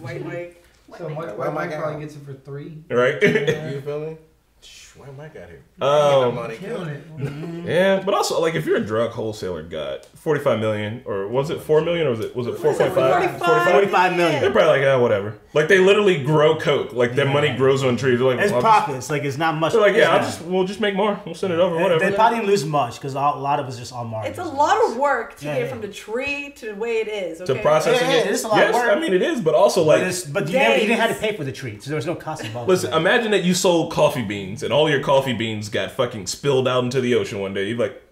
White Mike. So White Mike probably gets it for 3. Right? You feel me? Why Mike out here? Killing it. Yeah, but also like if you're a drug wholesaler, got 45 million, or was it 4 million, or was it 4.5? 45 million. They're probably like, whatever. Like they literally grow coke. Like their money grows on trees. They're like, it's profits. Like it's not much. They're like, we'll just make more. We'll send it over. Whatever. They probably didn't lose much because a lot of it's just all margin. It's a lot of work to get from the tree to the way it is. Okay? To processing it. It is a lot of work. I mean it is, but also like, but you didn't have to pay for the treat, so there was no cost involved. Listen, imagine that you sold coffee beans and all your coffee beans got fucking spilled out into the ocean one day. You're like,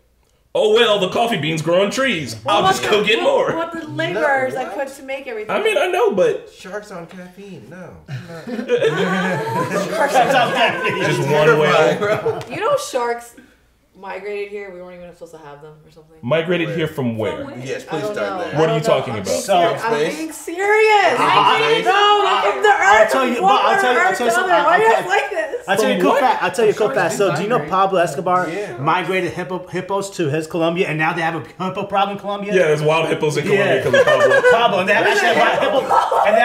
oh well, the coffee beans grow on trees. I'll just go get more. What the laborers I put to make everything. I mean, I know, but sharks on caffeine. No. Sharks on caffeine. Just one whale. You know, sharks migrated here. We weren't even supposed to have them or something. Migrated here from where? Yes, please start there. What are you talking about? I'm being serious. No, if the Earth. I'll tell you something. Why are you guys like this? I'll tell you a cool fact. So, do you know Pablo Escobar migrated hippos to his Colombia, and now they have a hippo problem in Colombia? Yeah, there's wild hippos in Colombia because of Pablo. Pablo, and they have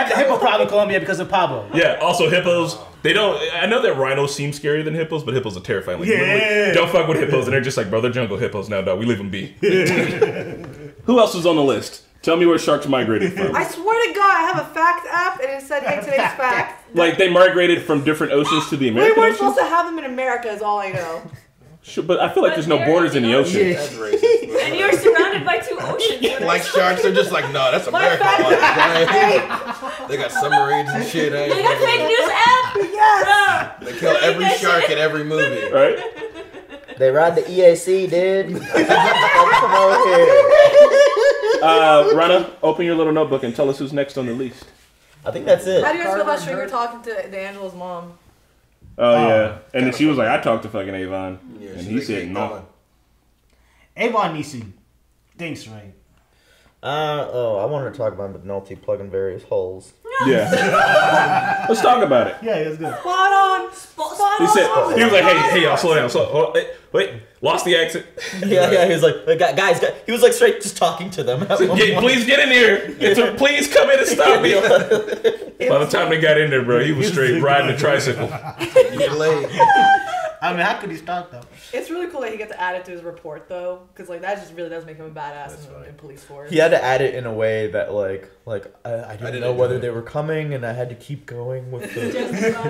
the hippo problem in Colombia because of Pablo. Yeah, also hippos. They don't. I know that rhinos seem scarier than hippos, but hippos are terrifying. Like, don't fuck with hippos, and they're just like, bro, they're jungle hippos now, dog. We leave them be. Who else is on the list? Tell me where sharks migrated from. I swear to God, I have a fact app, and it said, "Hey, today's fact." Like they migrated from different oceans to the American We weren't ocean. supposed to have them in America, is all I know. Sure, but I feel like there's no borders in the ocean. That's racist. And you're surrounded by 2 oceans. Like sharks, they're just like, no, that's America. They got submarines and shit. They got fake news app. Yes. They kill every shark in every movie. Right? They ride the EAC, dude. Come over here. Rana, open your little notebook and tell us who's next on the list. I think that's it. How do you guys feel about Stringer talking to D'Angelo's mom? Oh yeah, and then she was like, "I talked to fucking Avon," and he said no. Avon needs to think right. I wanted to talk about McNulty plugging various holes. Yeah. Let's talk about it. Yeah, that's good. Spot on. He said, he was like, hey, y'all, slow down. Wait, lost the accent. Yeah, he was like, guys, he was like straight just talking to them. Please get in here. Please come in and stop me. By the time they got in there, bro, he was straight riding a tricycle. You're late. I mean, how could he start though? It's really cool that he gets to add it to his report though, because like that just really does make him a badass in police force. He had to add it in a way that like I didn't know whether they were coming, and I had to keep going with the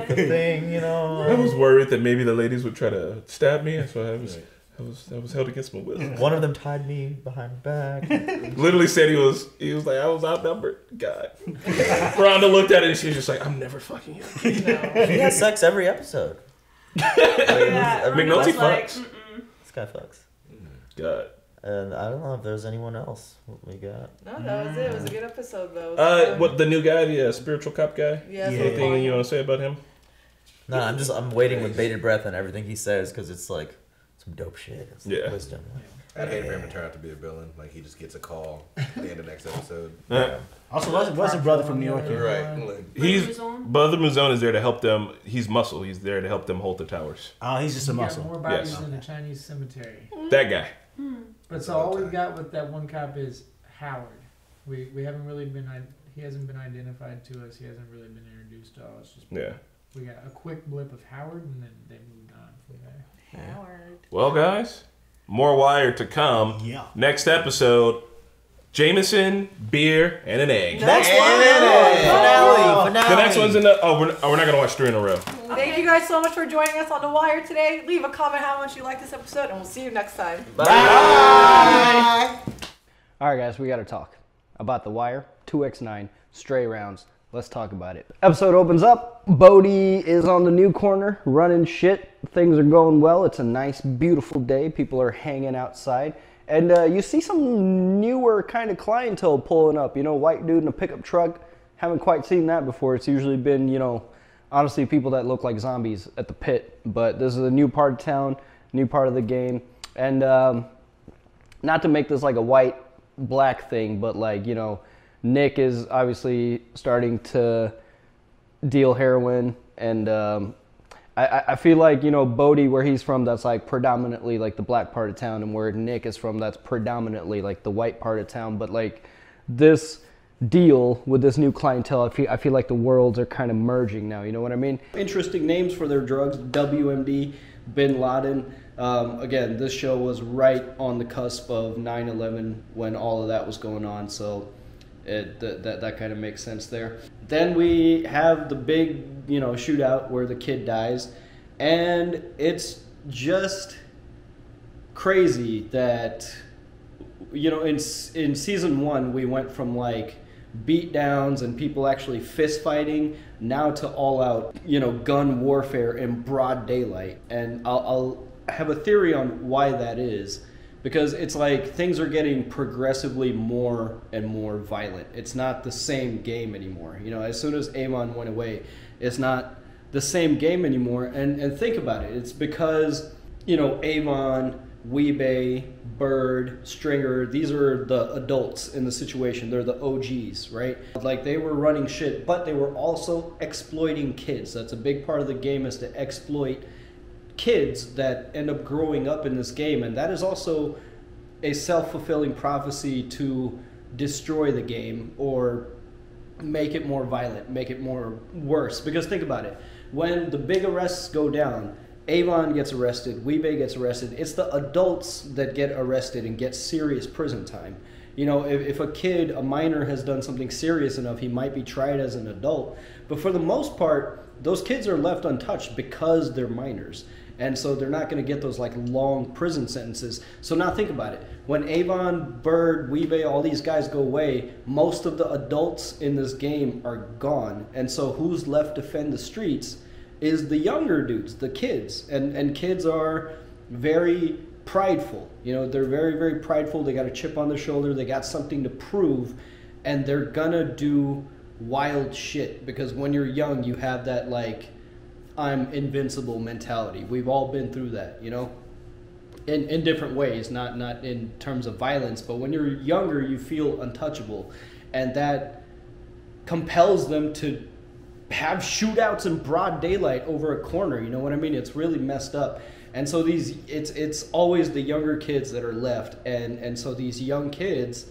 thing, you know. I was worried that maybe the ladies would try to stab me, so I was held against my will. One of them tied me behind my back. Literally said he was like, I was outnumbered. God. Rhonda looked at it and she was just like, I'm never fucking you. No. He has sex every episode. McNulty fucks. This guy fucks. God. And I don't know if there's anyone else we got. No, that was it. It was a good episode though. What the new guy, the spiritual cop guy? Yeah. Anything you want to say about him? No, I'm waiting with bated breath on everything he says because it's like some dope shit. It's wisdom. I'd hate for him to turn out to be a villain. Like he just gets a call at the end of the next episode. Also, what's a brother from New York? Right. Brother Muzone is there to help them. He's muscle. He's there to help them hold the towers. Oh, he's just a muscle. More bodies in the Chinese cemetery. That guy. But so all we've got with that one cop is Howard. We haven't really been. He hasn't been identified to us. He hasn't really been introduced to us. Just we got a quick blip of Howard, and then they moved on from there. Howard. Well, guys, more Wire to come. Yeah. Next episode, Jameson, beer, and an egg. Next one. Finale. The next one's in the. Oh, we're not gonna watch 3 in a row. Thank you guys so much for joining us on The Wire today. Leave a comment how much you like this episode, and we'll see you next time. Bye. All right, guys, we got to talk about The Wire, 2X9, Stray Rounds. Let's talk about it. Episode opens up. Bodhi is on the new corner, running shit. Things are going well. It's a nice, beautiful day. People are hanging outside. And you see some newer kind of clientele pulling up. You know, white dude in a pickup truck. Haven't quite seen that before. It's usually been, you know, honestly, people that look like zombies at the pit. But this is a new part of town, new part of the game. And not to make this like a white-black thing, but like, you know, Nick is obviously starting to deal heroin, and I feel like, you know, Bodhi, where he's from, that's like predominantly like the black part of town, and where Nick is from, that's predominantly like the white part of town. But like this deal with this new clientele. I feel like the worlds are kind of merging now, you know what I mean? Interesting names for their drugs, WMD, Bin Laden. Again, this show was right on the cusp of 9/11 when all of that was going on, so that kind of makes sense there. Then we have the big, shootout where the kid dies, and it's just crazy that, in season 1 we went from like beat downs and people actually fist fighting now to all out, gun warfare in broad daylight. And I'll have a theory on why that is, because it's like things are getting progressively more and more violent. It's not the same game anymore. As soon as Avon went away, it's not the same game anymore. And think about it. It's because, Avon, Weebay, Bird, Stringer, these are the adults in the situation. They're the OGs, right? Like, they were running shit, but they were also exploiting kids. That's a big part of the game, is to exploit kids that end up growing up in this game. And that is also a self-fulfilling prophecy to destroy the game or make it more violent, make it more worse. Because think about it. When the big arrests go down, Avon gets arrested, Weebay gets arrested. It's the adults that get arrested and get serious prison time. If a kid, a minor, has done something serious enough, he might be tried as an adult. But for the most part, those kids are left untouched because they're minors. And so they're not going to get those like long prison sentences. So now think about it. When Avon, Bird, Weebay, all these guys go away, most of the adults in this game are gone. And so who's left to defend the streets is the younger dudes, the kids. And kids are very prideful. They're very, very prideful. They got a chip on their shoulder. They got something to prove. And they're gonna do wild shit. Because when you're young, you have that like, I'm invincible mentality. We've all been through that, in different ways, not in terms of violence. But when you're younger, you feel untouchable. And that compels them to have shootouts in broad daylight over a corner. You know what I mean? It's really messed up. And so it's always the younger kids that are left. And so these young kids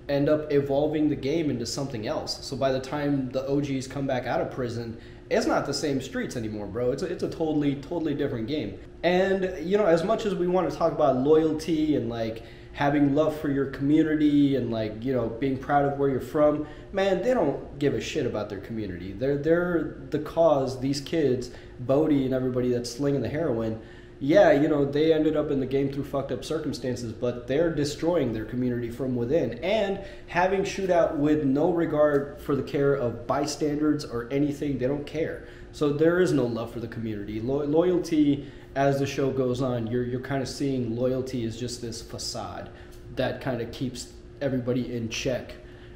end up evolving the game into something else. So by the time the OGs come back out of prison, it's not the same streets anymore, bro. It's a totally different game. And, as much as we want to talk about loyalty and like having love for your community and like, being proud of where you're from, man, they don't give a shit about their community. They're the cause. These kids, Bodhi and everybody that's slinging the heroin, yeah, they ended up in the game through fucked up circumstances, but they're destroying their community from within and having shootout with no regard for the care of bystanders or anything. They don't care. So there is no love for the community. Loyalty, as the show goes on, you're kind of seeing loyalty as just this facade that kind of keeps everybody in check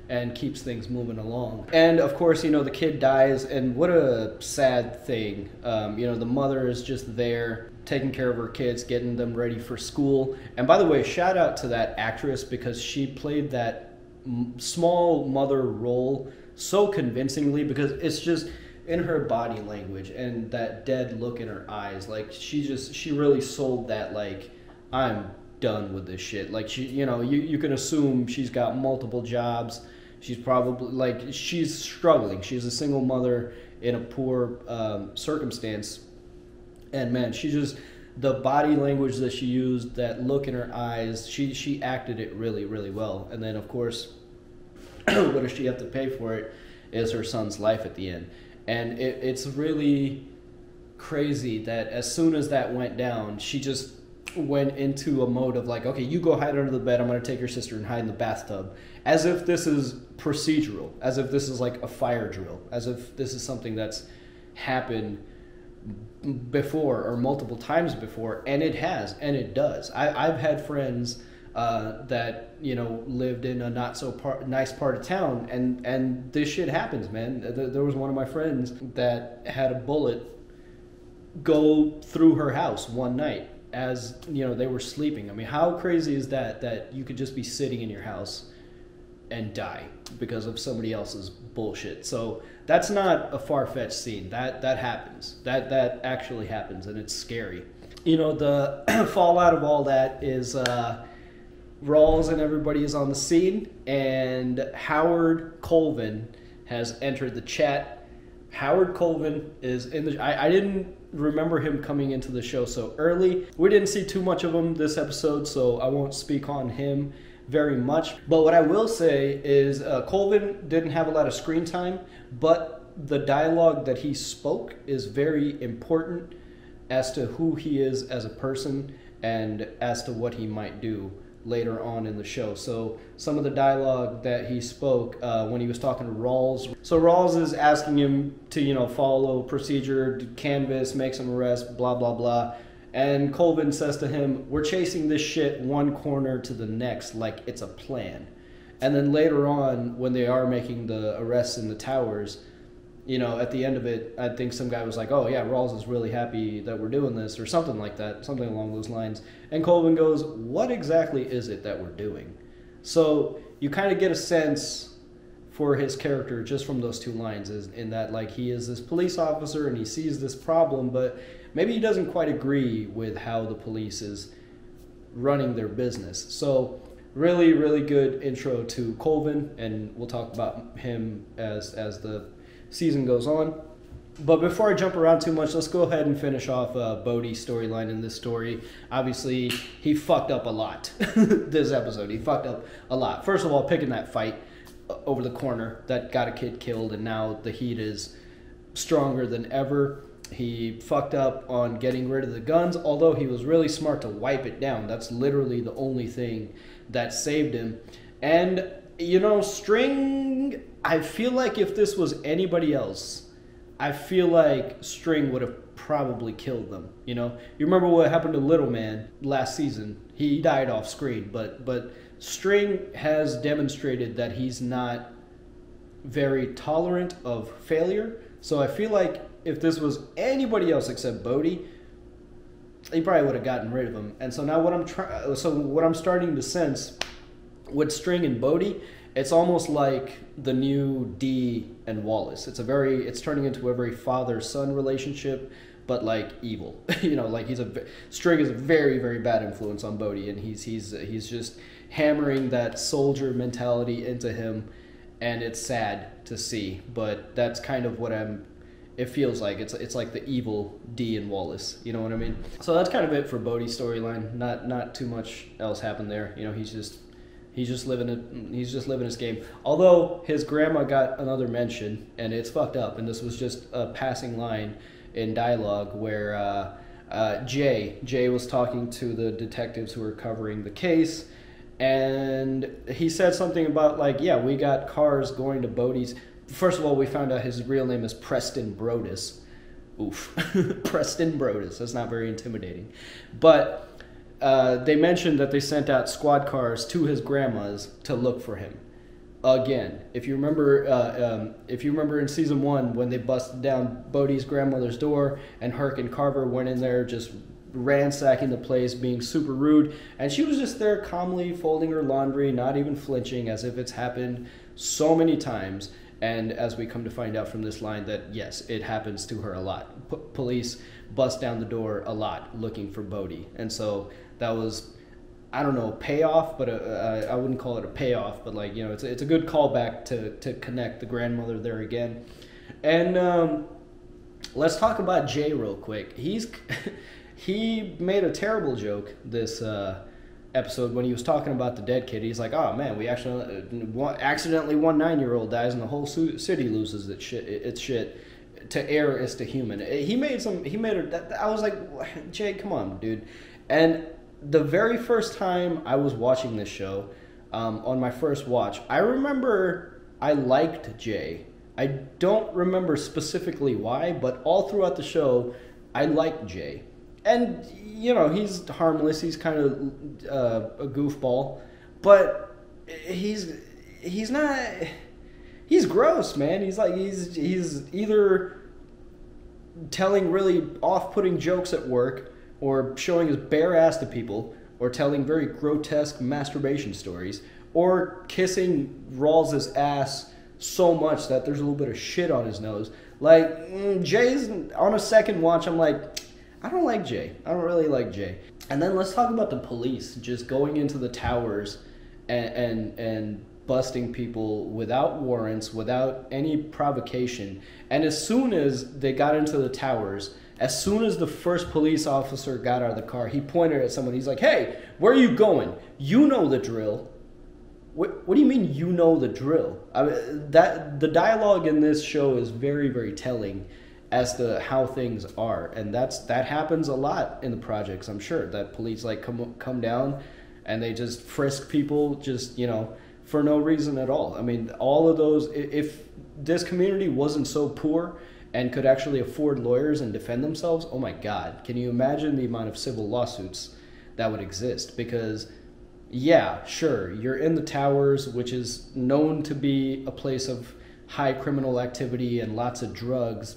and keeps things moving along. And of course, the kid dies, and what a sad thing. The mother is just there taking care of her kids, getting them ready for school. And by the way, shout out to that actress, because she played that small mother role so convincingly, because it's just in her body language and that dead look in her eyes. Like, she really sold that, like, I'm done with this shit. Like, you can assume she's got multiple jobs. She's probably, like, she's struggling. She's a single mother in a poor circumstance. And man, the body language that she used, that look in her eyes, she acted it really, really well. And then, of course, what does she have to pay for it is her son's life at the end. And it's really crazy that as soon as that went down, she just went into a mode of like, okay, you go hide under the bed, I'm going to take your sister and hide in the bathtub. As if this is procedural, as if this is like a fire drill, as if this is something that's happened before or multiple times before. And it has, and it does. I've had friends that lived in a not so nice part of town, and this shit happens, man. There was one of my friends that had a bullet go through her house one night as they were sleeping. I mean, how crazy is that you could just be sitting in your house and die because of somebody else's bullshit? So that's not a far-fetched scene. That happens. That actually happens, and it's scary. The fallout of all that is Rawls and everybody is on the scene, and Howard Colvin has entered the chat. Howard Colvin is in the... I didn't remember him coming into the show so early. We didn't see too much of him this episode, so I won't speak on him very much. But what I will say is Colvin didn't have a lot of screen time, but the dialogue that he spoke is very important as to who he is as a person and as to what he might do later on in the show. So some of the dialogue that he spoke when he was talking to Rawls. So Rawls is asking him to, follow procedure, canvas, make some arrests, blah, blah, blah. And Colvin says to him, we're chasing this shit one corner to the next like it's a plan. And then later on, when they are making the arrests in the towers, at the end of it, I think some guy was like, oh yeah, Rawls is really happy that we're doing this, or something like that, something along those lines. And Colvin goes, what exactly is it that we're doing? So you kind of get a sense for his character just from those two lines, is in that, like, he is this police officer and he sees this problem, but maybe he doesn't quite agree with how the police is running their business. So really, really good intro to Colvin, and we'll talk about him as the season goes on. But before I jump around too much, let's go ahead and finish off Bodhi's storyline in this story. Obviously, he fucked up a lot this episode. He fucked up a lot. First of all, picking that fight over the corner that got a kid killed, and now the heat is stronger than ever. He fucked up on getting rid of the guns, although he was really smart to wipe it down. That's literally the only thing that saved him. And, String, I feel like if this was anybody else, I feel like String would have probably killed them. You remember what happened to Little Man last season? He died off screen, but String has demonstrated that he's not very tolerant of failure. So I feel like if this was anybody else except Bodhi, he probably would have gotten rid of him. And so now what I'm starting to sense with String and Bodhi, it's almost like the new Dee and Wallace. It's turning into a very father-son relationship, but like evil. Like String is a very, very bad influence on Bodhi, and he's just hammering that soldier mentality into him, and it's sad to see. But that's kind of what it feels like. It's like the evil Dee and Wallace. You know what I mean? So that's kind of it for Bodhi's storyline. Not too much else happened there. He's just living his game. Although his grandma got another mention, and it's fucked up. And this was just a passing line in dialogue where Jay was talking to the detectives who were covering the case, and he said something about we got cars going to Bodhi's. First of all, we found out his real name is Preston Brodus. Oof, Preston Brodus. That's not very intimidating, but. They mentioned that they sent out squad cars to his grandma's to look for him. Again, if you remember in season 1 when they busted down Bodhi's grandmother's door and Herc and Carver went in there just ransacking the place, being super rude, and she was just there calmly folding her laundry, not even flinching, as if it's happened so many times. And as we come to find out from this line that yes, it happens to her a lot. Police bust down the door a lot looking for Bodhi, and so that was, I don't know, payoff, but I wouldn't call it a payoff, but it's a good callback to connect the grandmother there again. And let's talk about Jay real quick. He made a terrible joke this episode when he was talking about the dead kid. He's like, oh man, we accidentally one 9-year-old dies and the whole city loses its shit. To err is to human. I was like, Jay, come on, dude. And the very first time I was watching this show, on my first watch, I remember I liked Jay. I don't remember specifically why, but all throughout the show, I liked Jay. And, he's harmless, he's kind of a goofball, but he's not... He's gross, man. He's either telling really off-putting jokes at work, or showing his bare ass to people, or telling very grotesque masturbation stories, or kissing Rawls' ass so much that there's a little bit of shit on his nose. Jay's on a second watch, I'm like, I don't like Jay. I don't really like Jay. And then let's talk about the police just going into the towers and busting people without warrants, without any provocation. And as soon as they got into the towers, as soon as the first police officer got out of the car, he pointed at someone. He's like, "Hey, where are you going? You know the drill." What do you mean you know the drill? I mean, that the dialogue in this show is very, very telling as to how things are, and that happens a lot in the projects. I'm sure that police like come down and they just frisk people just for no reason at all. I mean, all of those. If this community wasn't so poor and could actually afford lawyers and defend themselves, oh my God, can you imagine the amount of civil lawsuits that would exist? Because yeah, sure, you're in the towers, which is known to be a place of high criminal activity and lots of drugs.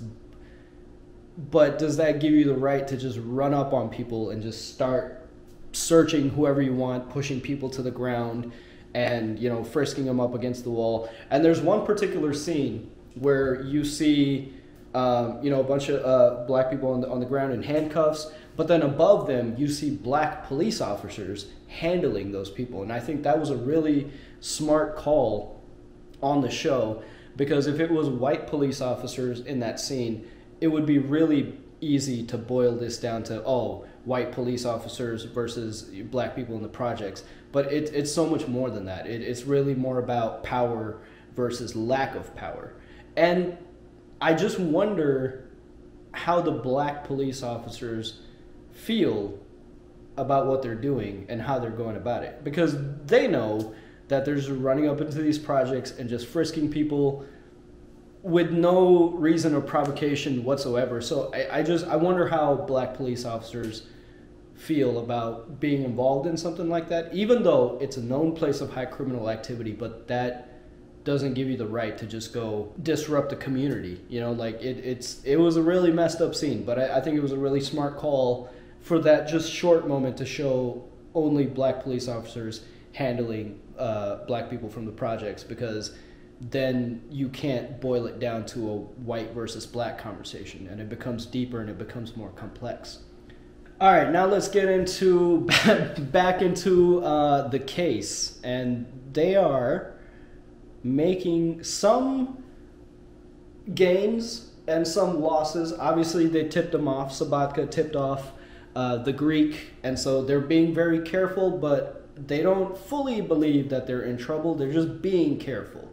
But does that give you the right to just run up on people and just start searching whoever you want, pushing people to the ground and, frisking them up against the wall? And there's one particular scene where you see, a bunch of black people on the ground in handcuffs, but then above them you see black police officers handling those people. And I think that was a really smart call on the show, because if it was white police officers in that scene, it would be really easy to boil this down to, white police officers versus black people in the projects. But it's so much more than that. It's really more about power versus lack of power. And I just wonder how the black police officers feel about what they're doing and how they're going about it. Because they know that they're just running up into these projects and just frisking people with no reason or provocation whatsoever. So I wonder how black police officers feel about being involved in something like that, even though it's a known place of high criminal activity, but that doesn't give you the right to just go disrupt the community. It was a really messed up scene, but I think it was a really smart call for that just short moment to show only black police officers handling black people from the projects, because then you can't boil it down to a white versus black conversation, and it becomes deeper and it becomes more complex. All right, now let's get into back into the case, and they are making some gains and some losses. Obviously, they tipped them off. Sabatka tipped off the Greek, and so they're being very careful, but they don't fully believe that they're in trouble. They're just being careful.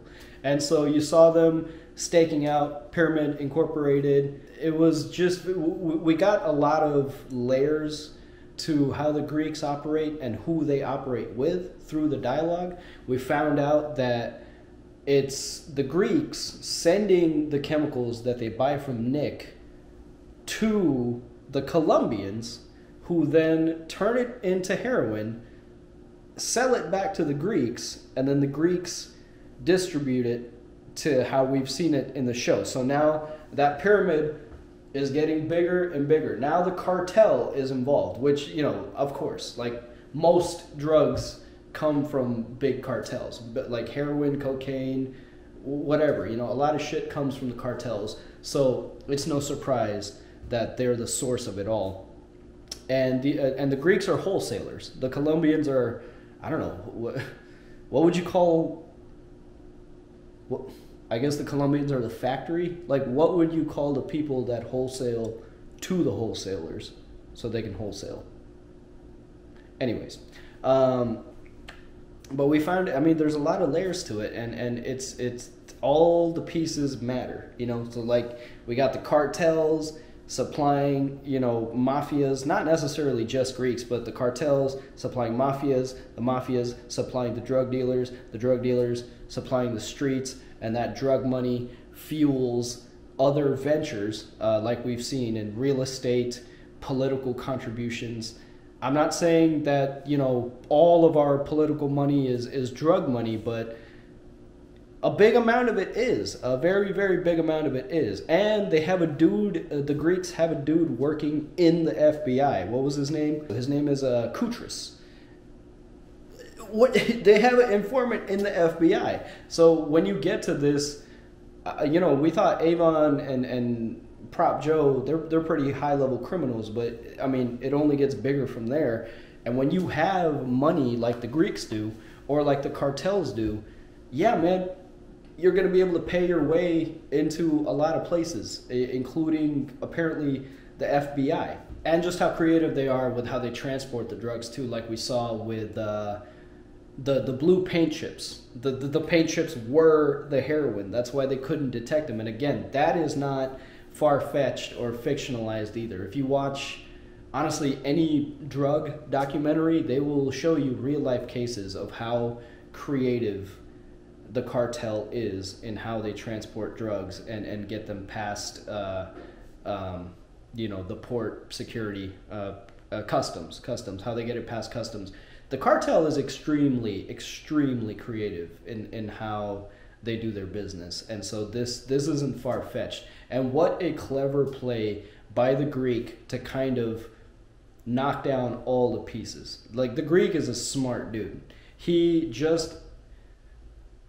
And so you saw them staking out Pyramid Incorporated. It was just, we got a lot of layers to how the Greeks operate and who they operate with through the dialogue. We found out that it's the Greeks sending the chemicals that they buy from Nick to the Colombians, who then turn it into heroin, sell it back to the Greeks, and then the Greeks distribute it to how we've seen it in the show. So now that pyramid is getting bigger and bigger. Now the cartel is involved, which, of course, like most drugs come from big cartels, but like heroin, cocaine, whatever, a lot of shit comes from the cartels. So it's no surprise that they're the source of it all. And the Greeks are wholesalers. The Colombians are, I don't know, what would you call, I guess the Colombians are the factory. Like, what would you call the people that wholesale to the wholesalers so they can wholesale? Anyways, but we found, there's a lot of layers to it, and it's all the pieces matter, So like, we got the cartels supplying, mafias, not necessarily just Greeks, but the cartels supplying mafias, the mafias supplying the drug dealers supplying the streets, and that drug money fuels other ventures like we've seen in real estate, political contributions. I'm not saying that, all of our political money is drug money, but a big amount of it is. A very, very big amount of it is. And they have a dude, the Greeks have a dude working in the FBI. What was his name? His name is Koutris. They have an informant in the FBI. So when you get to this, we thought Avon and Prop Joe, they're pretty high-level criminals, but, I mean, it only gets bigger from there. And when you have money like the Greeks do, or like the cartels do, yeah, man, you're going to be able to pay your way into a lot of places, including, apparently, the FBI. And just how creative they are with how they transport the drugs, too, like we saw with the blue paint chips. The paint chips were the heroin. That's why they couldn't detect them. And again, that is not far-fetched or fictionalized either. If you watch, honestly, any drug documentary, they will show you real-life cases of how creative the cartel is in how they transport drugs and get them past, the port security, customs, how they get it past customs. The cartel is extremely, extremely creative in how they do their business. And so this isn't far-fetched. And what a clever play by the Greek to kind of knock down all the pieces. Like, the Greek is a smart dude. He just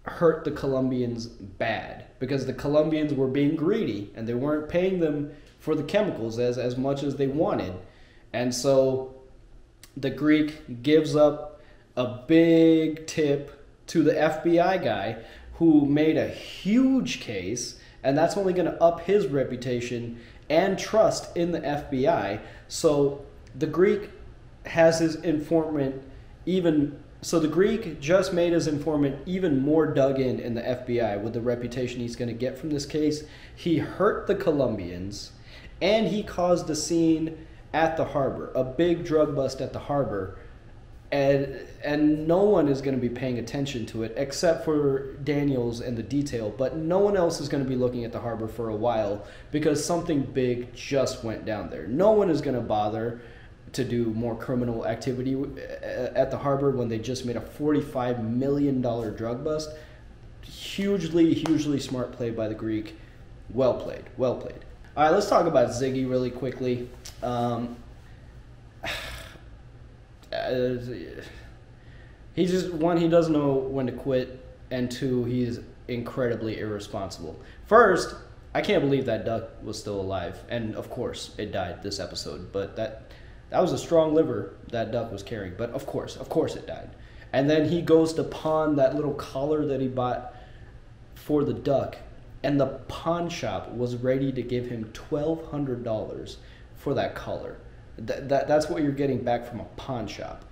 hurt the Colombians bad because the Colombians were being greedy and they weren't paying them for the chemicals as much as they wanted. And so the Greek gives up a big tip to the FBI guy who made a huge case, and that's only going to up his reputation and trust in the FBI. So the Greek has his informant so the Greek just made his informant even more dug in the FBI with the reputation he's going to get from this case. He hurt the Colombians, and he caused a scene at the harbor, a big drug bust at the harbor, and no one is going to be paying attention to it except for Daniels and the detail, but no one else is going to be looking at the harbor for a while because something big just went down there. No one is going to bother to do more criminal activity at the harbor when they just made a $45 million drug bust. Hugely smart play by the Greek. Well played. All right, let's talk about Ziggy really quickly. He doesn't know when to quit, and two, he's incredibly irresponsible. First, I can't believe that duck was still alive, and of course it died this episode, but that was a strong liver that duck was carrying, but of course it died. And then he goes to pawn that little collar that he bought for the duck, and the pawn shop was ready to give him $1,200 for that collar. That's what you're getting back from a pawn shop.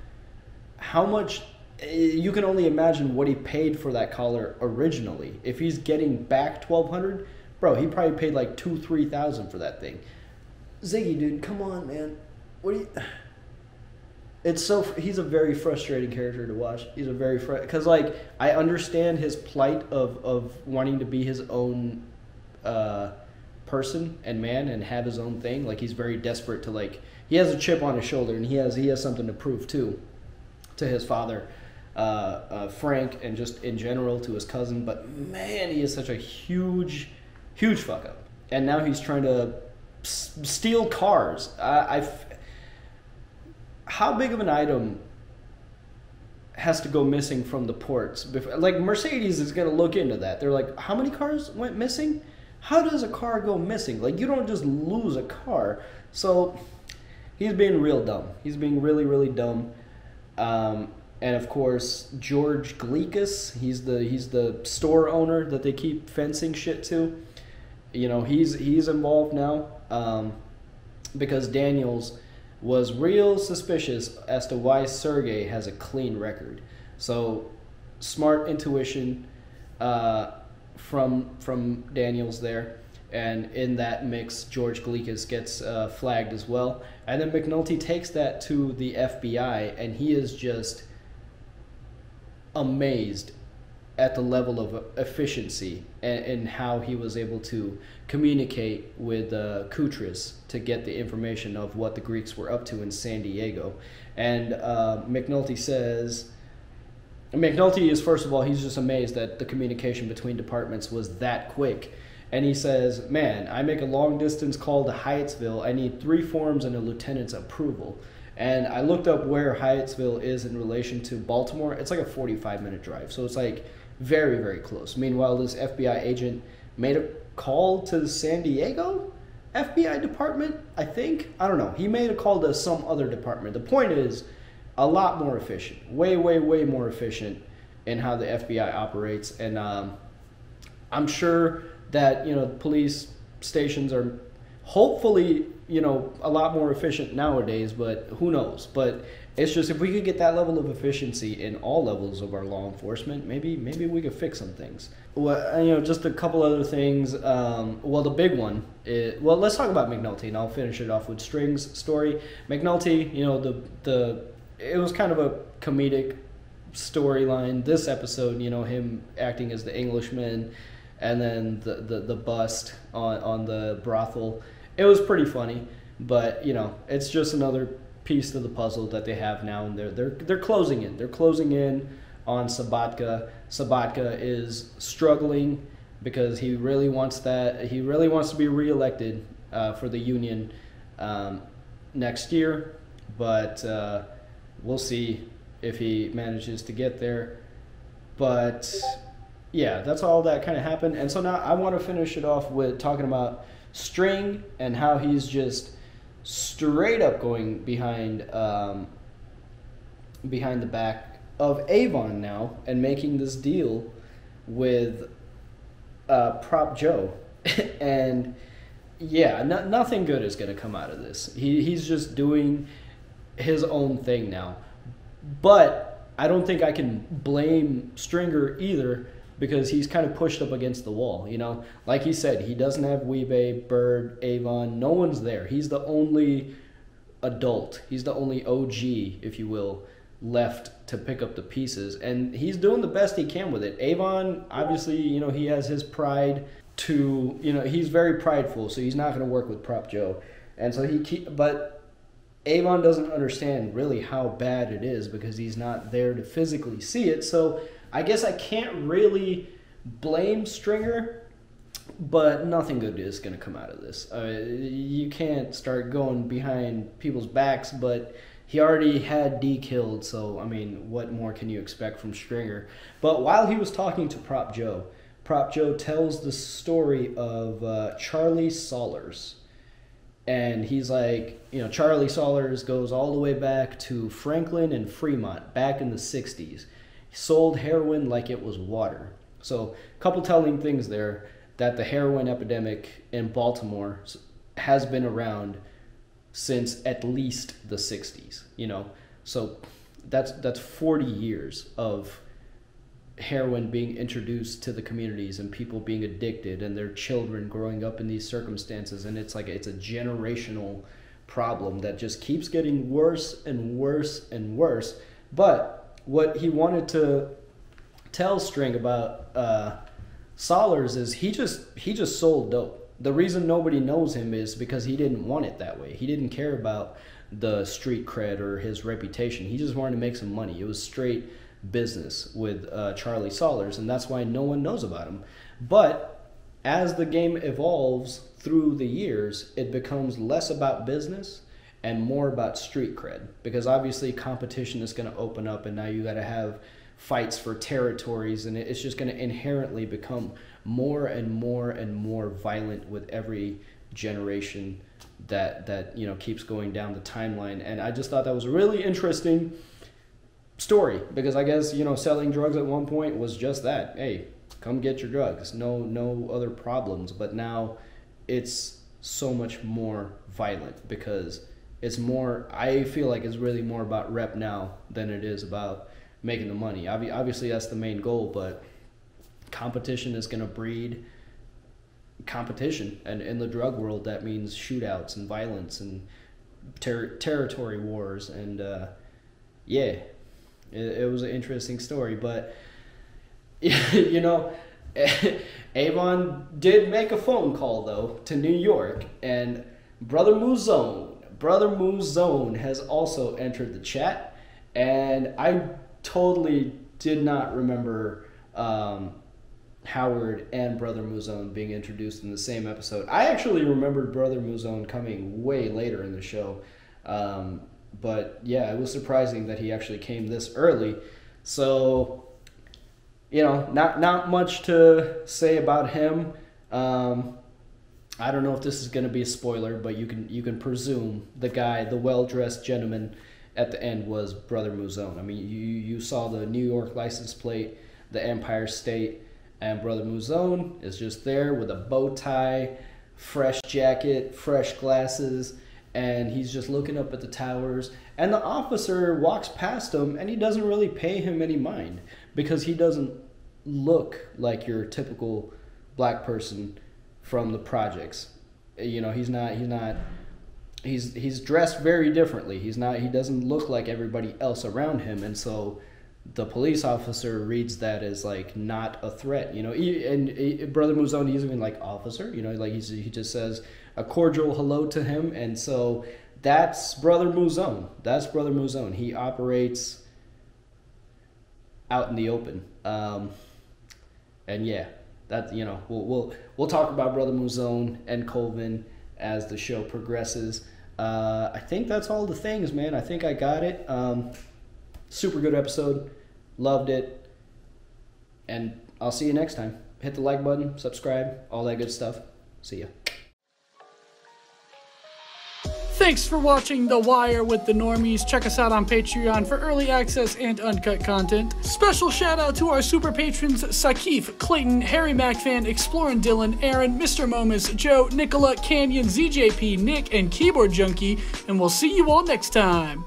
How much? You can only imagine what he paid for that collar originally. If he's getting back $1,200, bro, he probably paid like $2,000-3,000 for that thing. Ziggy, dude, come on, man. What do you? He's a very frustrating character to watch. He's a very because like I understand his plight of wanting to be his own person and man and have his own thing. Like he's very desperate to like he has a chip on his shoulder and he has something to prove too, to his father, Frank, and just in general to his cousin. But man, he is such a huge fuck up. And now he's trying to steal cars. How big of an item has to go missing from the ports? Like Mercedes is going to look into that. They're like, how many cars went missing? How does a car go missing? Like you don't just lose a car. So he's being real dumb. He's being really dumb. And of course, George Gleekus, he's the store owner that they keep fencing shit to. You know, he's involved now because Daniels was real suspicious as to why Sergey has a clean record. So smart intuition from Daniels there. And in that mix, George Gleekus gets flagged as well. And then McNulty takes that to the FBI, and he is just amazed at the level of efficiency and how he was able to communicate with Kutris to get the information of what the Greeks were up to in San Diego. And McNulty says, McNulty is, first of all, he's just amazed that the communication between departments was that quick. And he says, man, I make a long distance call to Hyattsville. I need 3 forms and a lieutenant's approval. And I looked up where Hyattsville is in relation to Baltimore. It's like a 45-minute drive. So it's like very close. Meanwhile, this FBI agent made a call to San Diego? FBI department, I think. I don't know. He made a call to some other department. The point is, a lot more efficient. Way, way, way more efficient in how the FBI operates. And I'm sure that, police stations are hopefully, a lot more efficient nowadays, but who knows? But it's just, if we could get that level of efficiency in all levels of our law enforcement, maybe we could fix some things. Well, just a couple other things. The big one is, let's talk about McNulty, and I'll finish it off with String's story. McNulty, it was kind of a comedic storyline. This episode, him acting as the Englishman, and then the bust on the brothel. It was pretty funny, but it's just another piece to the puzzle that they have now, and they're closing in. They're closing in on Sabatka. Sabatka is struggling because he really wants to be reelected for the union next year, but we'll see if he manages to get there. But yeah, that's all that kind of happened. And so now I want to finish it off with talking about String and how he's just straight up going behind the back of Avon now and making this deal with Prop Joe. And yeah, nothing good is going to come out of this. He's just doing his own thing now. But I don't think I can blame Stringer either, because he's kind of pushed up against the wall, Like he said, he doesn't have Weebay, Bird, Avon. No one's there. He's the only adult. He's the only OG, if you will, left to pick up the pieces. And he's doing the best he can with it. Avon, obviously, he has his pride to, he's very prideful, so he's not going to work with Prop Joe. And so but Avon doesn't understand really how bad it is because he's not there to physically see it. So I guess I can't really blame Stringer, but nothing good is going to come out of this. You can't start going behind people's backs, but he already had D killed, so, what more can you expect from Stringer? But while he was talking to Prop Joe tells the story of Charlie Sollers. And he's like, Charlie Sollers goes all the way back to Franklin and Fremont back in the 60s. Sold heroin like it was water. So a couple telling things there, that the heroin epidemic in Baltimore has been around since at least the 60s, So that's 40 years of heroin being introduced to the communities and people being addicted and their children growing up in these circumstances. And it's a generational problem that just keeps getting worse and worse and worse. But what he wanted to tell String about Sollers is he just sold dope. The reason nobody knows him is because he didn't want it that way. He didn't care about the street cred or his reputation. He just wanted to make some money. It was straight business with Charlie Sollers, and that's why no one knows about him. But as the game evolves through the years, it becomes less about business and more about street cred, because obviously competition is going to open up, and now you got to have fights for territories, and it's just going to inherently become more and more and more violent with every generation that keeps going down the timeline. And I just thought that was a really interesting story, because I guess selling drugs at one point was just that. Hey, come get your drugs. No other problems. But now it's so much more violent, because it's more, I feel like it's really more about rep now than it is about making the money. Obviously that's the main goal, but competition is going to breed competition, and in the drug world that means shootouts and violence and territory wars. And it was an interesting story. But Avon did make a phone call though to New York, and Brother Moozone has also entered the chat, and I totally did not remember Howard and Brother Moozone being introduced in the same episode. I actually remembered Brother Moozone coming way later in the show, but yeah, it was surprising that he actually came this early. So, not much to say about him. I don't know if this is going to be a spoiler, but you can presume the guy, the well-dressed gentleman at the end was Brother Mouzone. I mean, you saw the New York license plate, the Empire State, and Brother Mouzone is just there with a bow tie, fresh jacket, fresh glasses, and he's just looking up at the towers. And the officer walks past him, and he doesn't really pay him any mind because he doesn't look like your typical black person from the projects. You know, he's dressed very differently. He doesn't look like everybody else around him, and so the police officer reads that as like not a threat, you know. And Brother Mouzone, he's even like officer, you know, like he just says a cordial hello to him, and so that's Brother Mouzone. That's Brother Mouzone. He operates out in the open, and yeah, that, you know, we'll talk about Brother Mouzone and Colvin as the show progresses. I think that's all the things, man. I think I got it. Super good episode. Loved it. And I'll see you next time. Hit the like button, subscribe, all that good stuff. See ya. Thanks for watching The Wire with the Normies. Check us out on Patreon for early access and uncut content. Special shout out to our super patrons Sakif, Clayton, Harry MacFan, Explorin' Dylan, Aaron, Mr. Momus, Joe, Nicola, Canyon, ZJP, Nick, and Keyboard Junkie. And we'll see you all next time.